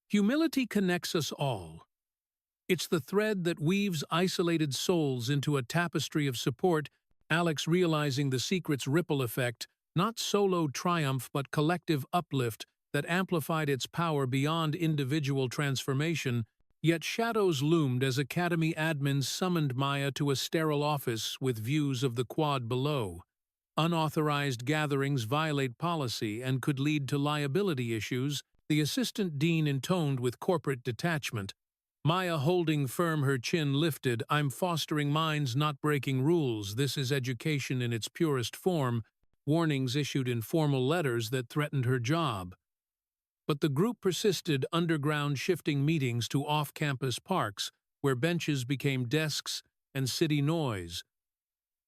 Humility connects us all. It's the thread that weaves isolated souls into a tapestry of support. Alex realizing the secret's ripple effect, not solo triumph but collective uplift that amplified its power beyond individual transformation. Yet shadows loomed as Academy admins summoned Maya to a sterile office with views of the quad below. Unauthorized gatherings violate policy and could lead to liability issues, the assistant dean intoned with corporate detachment. Maya holding firm, her chin lifted. "I'm fostering minds, not breaking rules. This is education in its purest form," warnings issued in formal letters that threatened her job. But the group persisted, underground shifting meetings to off-campus parks, where benches became desks and city noise.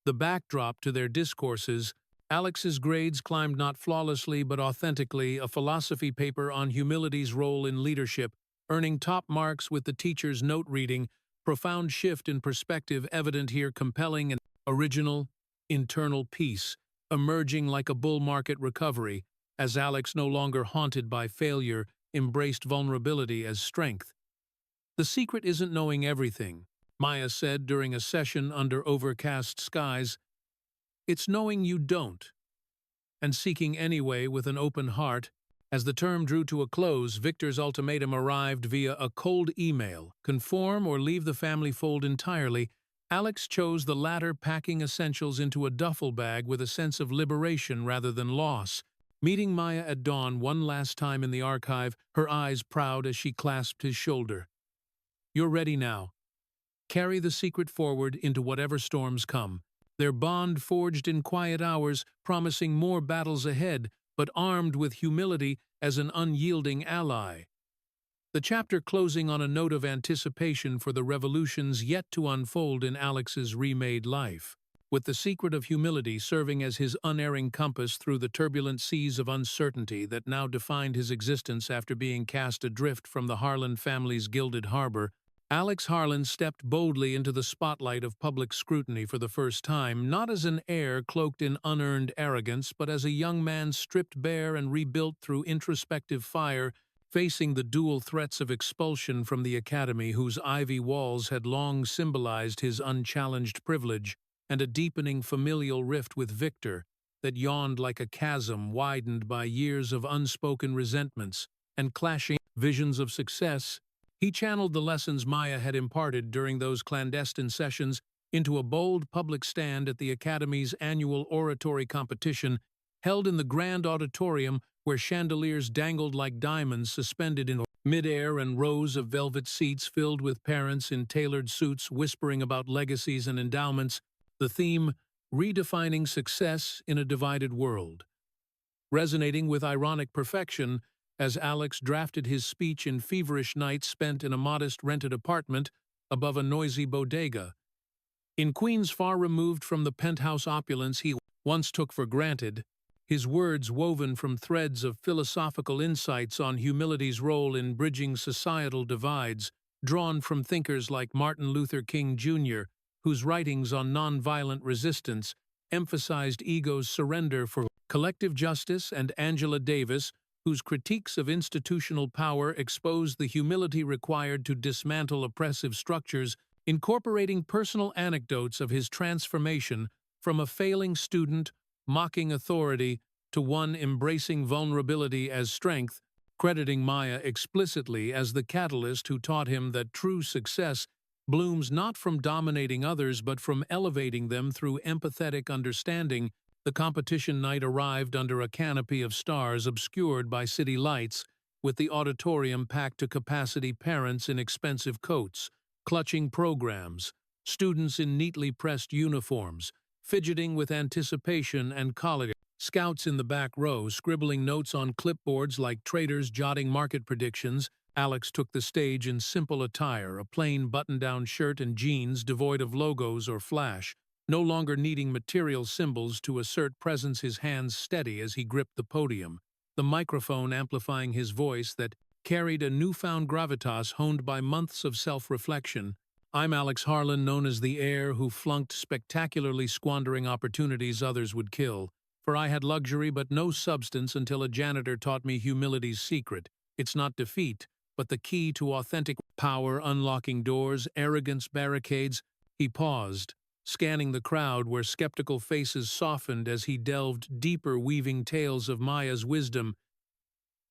The backdrop to their discourses, Alex's grades climbed not flawlessly but authentically, a philosophy paper on humility's role in leadership, earning top marks with the teacher's note reading, profound shift in perspective evident here, compelling and original, internal peace, emerging like a bull market recovery, as Alex, no longer haunted by failure, embraced vulnerability as strength. "The secret isn't knowing everything," Maya said during a session under overcast skies. "It's knowing you don't, and seeking anyway with an open heart." As the term drew to a close, Victor's ultimatum arrived via a cold email: conform or leave the family fold entirely. Alex chose the latter, packing essentials into a duffel bag with a sense of liberation rather than loss. Meeting Maya at dawn one last time in the archive, her eyes proud as she clasped his shoulder. "You're ready now. Carry the secret forward into whatever storms come." Their bond forged in quiet hours, promising more battles ahead, but armed with humility as an unyielding ally. The chapter closing on a note of anticipation for the revolutions yet to unfold in Alex's remade life, with the secret of humility serving as his unerring compass through the turbulent seas of uncertainty that now defined his existence after being cast adrift from the Harlan family's gilded harbor. Alex Harlan stepped boldly into the spotlight of public scrutiny for the first time, not as an heir cloaked in unearned arrogance, but as a young man stripped bare and rebuilt through introspective fire, facing the dual threats of expulsion from the academy whose ivy walls had long symbolized his unchallenged privilege, and a deepening familial rift with Victor that yawned like a chasm widened by years of unspoken resentments and clashing visions of success. He channeled the lessons Maya had imparted during those clandestine sessions into a bold public stand at the Academy's annual oratory competition, held in the grand auditorium where chandeliers dangled like diamonds suspended in midair and rows of velvet seats filled with parents in tailored suits whispering about legacies and endowments. The theme, "Redefining Success in a Divided World," resonating with ironic perfection as Alex drafted his speech in feverish nights spent in a modest rented apartment above a noisy bodega. In Queens far removed from the penthouse opulence he once took for granted, his words woven from threads of philosophical insights on humility's role in bridging societal divides, drawn from thinkers like Martin Luther King Jr., whose writings on nonviolent resistance emphasized ego's surrender for collective justice, and Angela Davis, whose critiques of institutional power exposed the humility required to dismantle oppressive structures, incorporating personal anecdotes of his transformation from a failing student mocking authority to one embracing vulnerability as strength, crediting Maya explicitly as the catalyst who taught him that true success blooms not from dominating others but from elevating them through empathetic understanding. The competition night arrived under a canopy of stars obscured by city lights, with the auditorium packed to capacity, parents in expensive coats, clutching programs, students in neatly pressed uniforms, fidgeting with anticipation, and college scouts in the back row scribbling notes on clipboards like traders jotting market predictions. Alex took the stage in simple attire, a plain button-down shirt and jeans devoid of logos or flash, no longer needing material symbols to assert presence, his hands steady as he gripped the podium, the microphone amplifying his voice that carried a newfound gravitas honed by months of self-reflection. "I'm Alex Harlan, known as the heir who flunked spectacularly, squandering opportunities others would kill. For I had luxury but no substance until a janitor taught me humility's secret. It's not defeat, but the key to authentic power, unlocking doors, arrogance barricades." He paused, scanning the crowd where skeptical faces softened as he delved deeper, weaving tales of Maya's wisdom,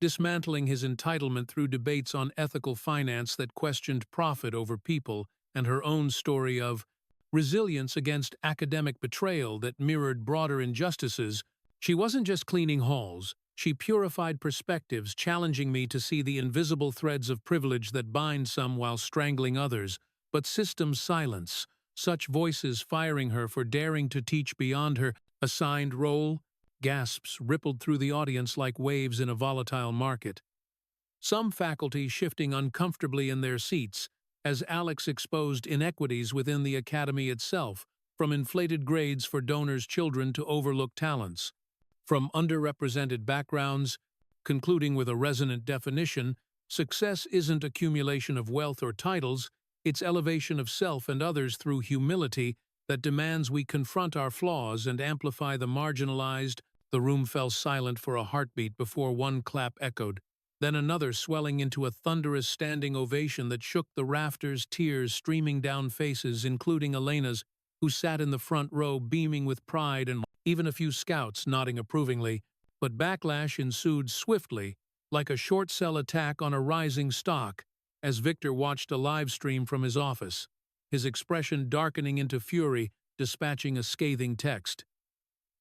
dismantling his entitlement through debates on ethical finance that questioned profit over people, and her own story of resilience against academic betrayal that mirrored broader injustices. She wasn't just cleaning halls, she purified perspectives, challenging me to see the invisible threads of privilege that bind some while strangling others, but systems silence, such voices firing her for daring to teach beyond her assigned role. Gasps rippled through the audience like waves in a volatile market, some faculty shifting uncomfortably in their seats as Alex exposed inequities within the academy itself, from inflated grades for donors' children to overlooked talents, from underrepresented backgrounds, concluding with a resonant definition: success isn't accumulation of wealth or titles, it's elevation of self and others through humility that demands we confront our flaws and amplify the marginalized. The room fell silent for a heartbeat before one clap echoed, then another, swelling into a thunderous standing ovation that shook the rafters, tears streaming down faces, including Elena's, who sat in the front row beaming with pride, and even a few scouts nodding approvingly. But backlash ensued swiftly, like a short sell attack on a rising stock, as Victor watched a live stream from his office, his expression darkening into fury, dispatching a scathing text.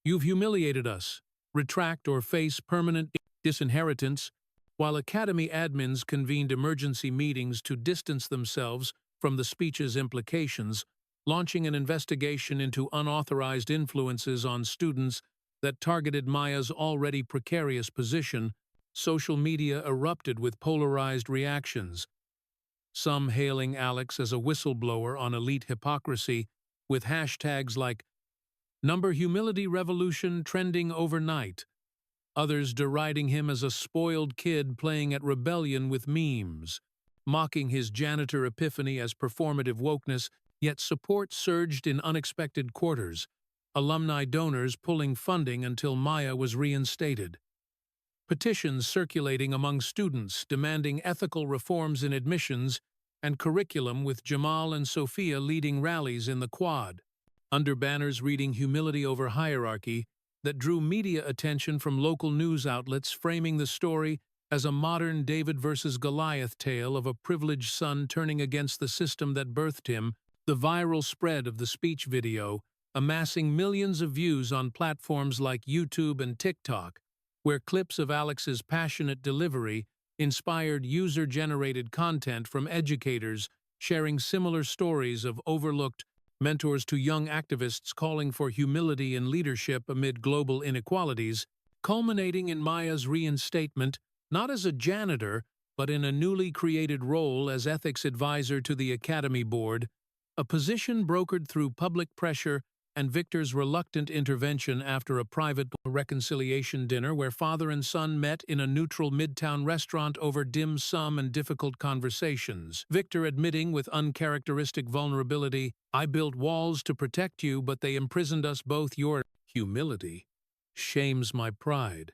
"You've humiliated us. retract or face permanent disinheritance, while Academy admins convened emergency meetings to distance themselves from the speech's implications, launching an investigation into unauthorized influences on students that targeted Maya's already precarious position. Social media erupted with polarized reactions, some hailing Alex as a whistleblower on elite hypocrisy, with hashtags like #humility revolution trending overnight, others deriding him as a spoiled kid playing at rebellion with memes, mocking his janitor epiphany as performative wokeness, yet support surged in unexpected quarters, alumni donors pulling funding until Maya was reinstated. Petitions circulating among students demanding ethical reforms in admissions and curriculum, with Jamal and Sophia leading rallies in the Quad, under banners reading "Humility over Hierarchy," that drew media attention from local news outlets, framing the story as a modern David versus Goliath tale of a privileged son turning against the system that birthed him. The viral spread of the speech video, amassing millions of views on platforms like YouTube and TikTok, where clips of Alex's passionate delivery inspired user-generated content from educators sharing similar stories of overlooked mentors to young activists calling for humility and leadership amid global inequalities, culminating in Maya's reinstatement, not as a janitor, but in a newly created role as ethics advisor to the Academy Board, a position brokered through public pressure and Victor's reluctant intervention after a private reconciliation dinner where father and son met in a neutral midtown restaurant over dim sum and difficult conversations. Victor admitting with uncharacteristic vulnerability, "I built walls to protect you, but they imprisoned us both. Your humility shames my pride.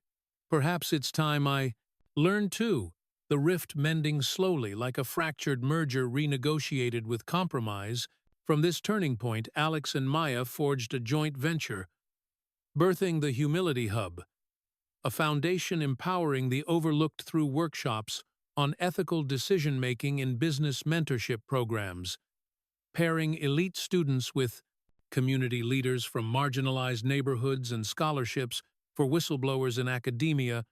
Perhaps it's time I learned too." The rift mending slowly like a fractured merger renegotiated with compromise. From this turning point, Alex and Maya forged a joint venture, birthing the Humility Hub, a foundation empowering the overlooked through workshops on ethical decision-making in business mentorship programs, pairing elite students with community leaders from marginalized neighborhoods and scholarships for whistleblowers in academia,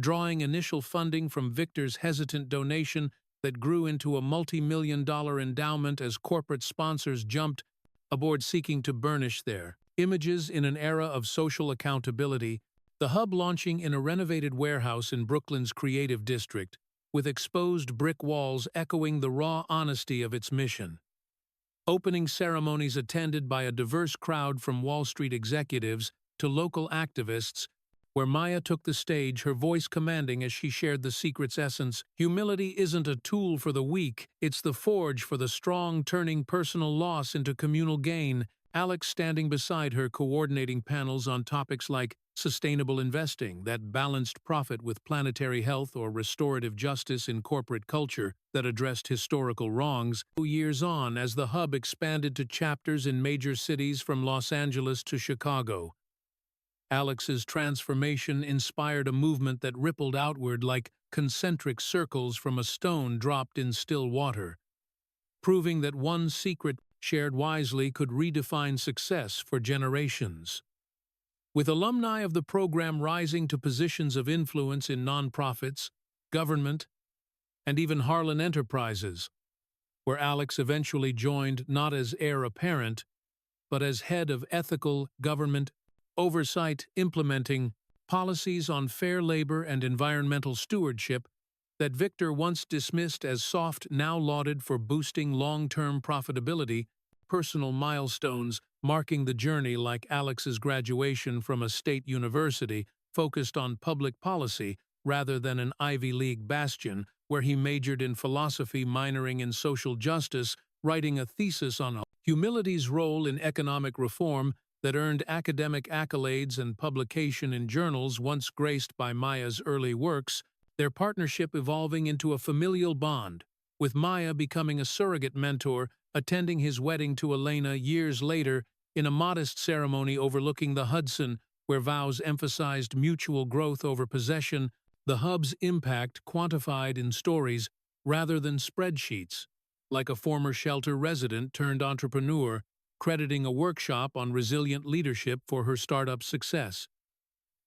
drawing initial funding from Victor's hesitant donation that grew into a multi-million-dollar endowment as corporate sponsors jumped aboard seeking to burnish their images. In an era of social accountability, the hub launching in a renovated warehouse in Brooklyn's creative district, with exposed brick walls echoing the raw honesty of its mission. Opening ceremonies attended by a diverse crowd from Wall Street executives to local activists, where Maya took the stage, her voice commanding as she shared the secret's essence. Humility isn't a tool for the weak, it's the forge for the strong, turning personal loss into communal gain. Alex standing beside her, coordinating panels on topics like sustainable investing that balanced profit with planetary health, or restorative justice in corporate culture that addressed historical wrongs. 2 years on, as the hub expanded to chapters in major cities from Los Angeles to Chicago, Alex's transformation inspired a movement that rippled outward like concentric circles from a stone dropped in still water, proving that one secret shared wisely could redefine success for generations. With alumni of the program rising to positions of influence in nonprofits, government, and even Harlan Enterprises, where Alex eventually joined not as heir apparent, but as head of ethical government oversight, implementing policies on fair labor and environmental stewardship that Victor once dismissed as soft, now lauded for boosting long-term profitability. Personal milestones marking the journey, like Alex's graduation from a state university focused on public policy rather than an Ivy League bastion, where he majored in philosophy, minoring in social justice, writing a thesis on humility's role in economic reform that earned academic accolades and publication in journals once graced by Maya's early works, their partnership evolving into a familial bond, with Maya becoming a surrogate mentor, attending his wedding to Elena years later in a modest ceremony overlooking the Hudson, where vows emphasized mutual growth over possession. The hub's impact quantified in stories rather than spreadsheets, like a former shelter resident turned entrepreneur crediting a workshop on resilient leadership for her startup success.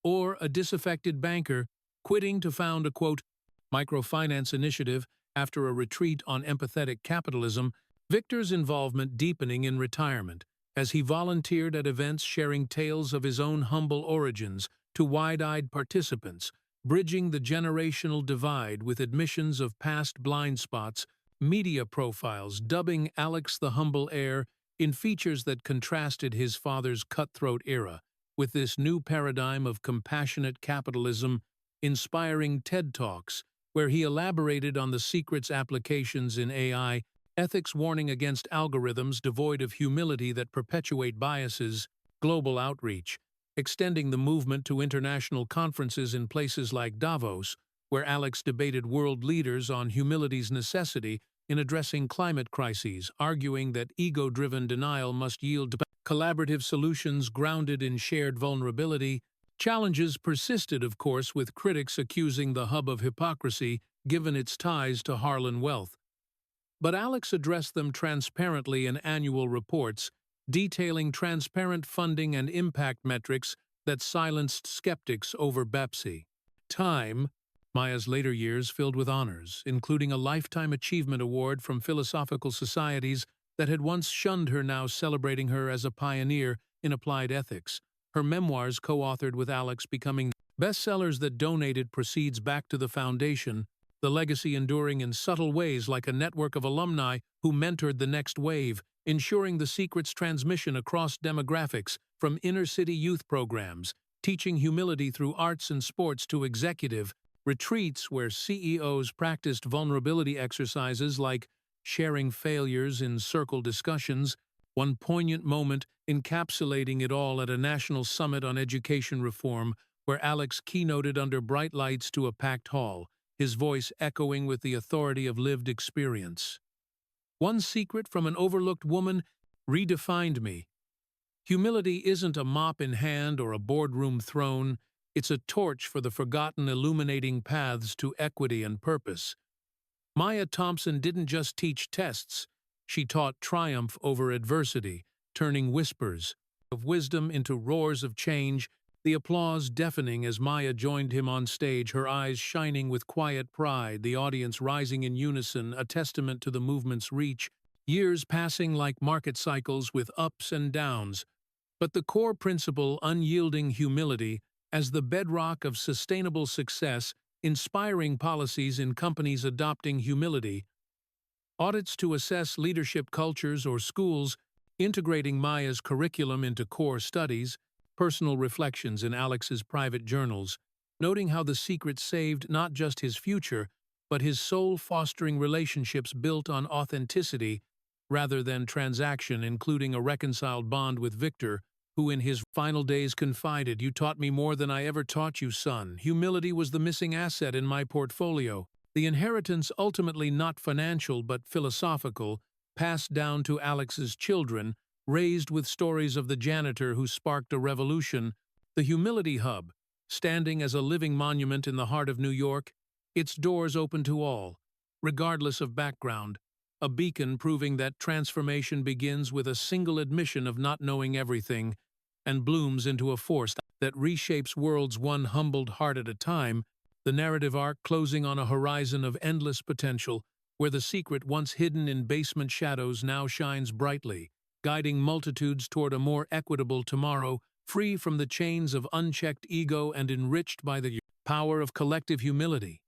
or a disaffected banker quitting to found a, quote, microfinance initiative after a retreat on empathetic capitalism, Victor's involvement deepening in retirement, as he volunteered at events sharing tales of his own humble origins to wide-eyed participants, bridging the generational divide with admissions of past blind spots, media profiles dubbing Alex the humble heir in features that contrasted his father's cutthroat era with this new paradigm of compassionate capitalism, inspiring TED Talks, where he elaborated on the secret's applications in AI, ethics warning against algorithms devoid of humility that perpetuate biases, global outreach, extending the movement to international conferences in places like Davos, where Alex debated world leaders on humility's necessity in addressing climate crises, arguing that ego-driven denial must yield to collaborative solutions grounded in shared vulnerability. Challenges persisted, of course, with critics accusing the hub of hypocrisy given its ties to Harlan wealth. But Alex addressed them transparently in annual reports, detailing transparent funding and impact metrics that silenced skeptics over Pepsi. Time, Maya's later years filled with honors, including a Lifetime Achievement Award from philosophical societies that had once shunned her, now celebrating her as a pioneer in applied ethics. Her memoirs, co-authored with Alex, becoming bestsellers that donated proceeds back to the foundation, the legacy enduring in subtle ways like a network of alumni who mentored the next wave, ensuring the secret's transmission across demographics, from inner-city youth programs, teaching humility through arts and sports, to executive retreats where CEOs practiced vulnerability exercises like sharing failures in circle discussions. One poignant moment encapsulating it all at a national summit on education reform, where Alex keynoted under bright lights to a packed hall, his voice echoing with the authority of lived experience. One secret from an overlooked woman redefined me. Humility isn't a mop in hand or a boardroom throne, it's a torch for the forgotten, illuminating paths to equity and purpose. Maya Thompson didn't just teach tests, she taught triumph over adversity, turning whispers of wisdom into roars of change, the applause deafening as Maya joined him on stage, her eyes shining with quiet pride, the audience rising in unison, a testament to the movement's reach, years passing like market cycles with ups and downs. But the core principle, unyielding humility, as the bedrock of sustainable success, inspiring policies in companies adopting humility, audits to assess leadership cultures or schools, integrating Maya's curriculum into core studies, personal reflections in Alex's private journals, noting how the secret saved not just his future, but his soul, fostering relationships built on authenticity rather than transaction, including a reconciled bond with Victor, who in his final days confided, "You taught me more than I ever taught you, son. Humility was the missing asset in my portfolio." The inheritance, ultimately not financial but philosophical, passed down to Alex's children, raised with stories of the janitor who sparked a revolution, the Humility Hub, standing as a living monument in the heart of New York, its doors open to all, regardless of background, a beacon proving that transformation begins with a single admission of not knowing everything and blooms into a force that reshapes worlds one humbled heart at a time, the narrative arc closing on a horizon of endless potential where the secret once hidden in basement shadows now shines brightly, guiding multitudes toward a more equitable tomorrow, free from the chains of unchecked ego and enriched by the power of collective humility.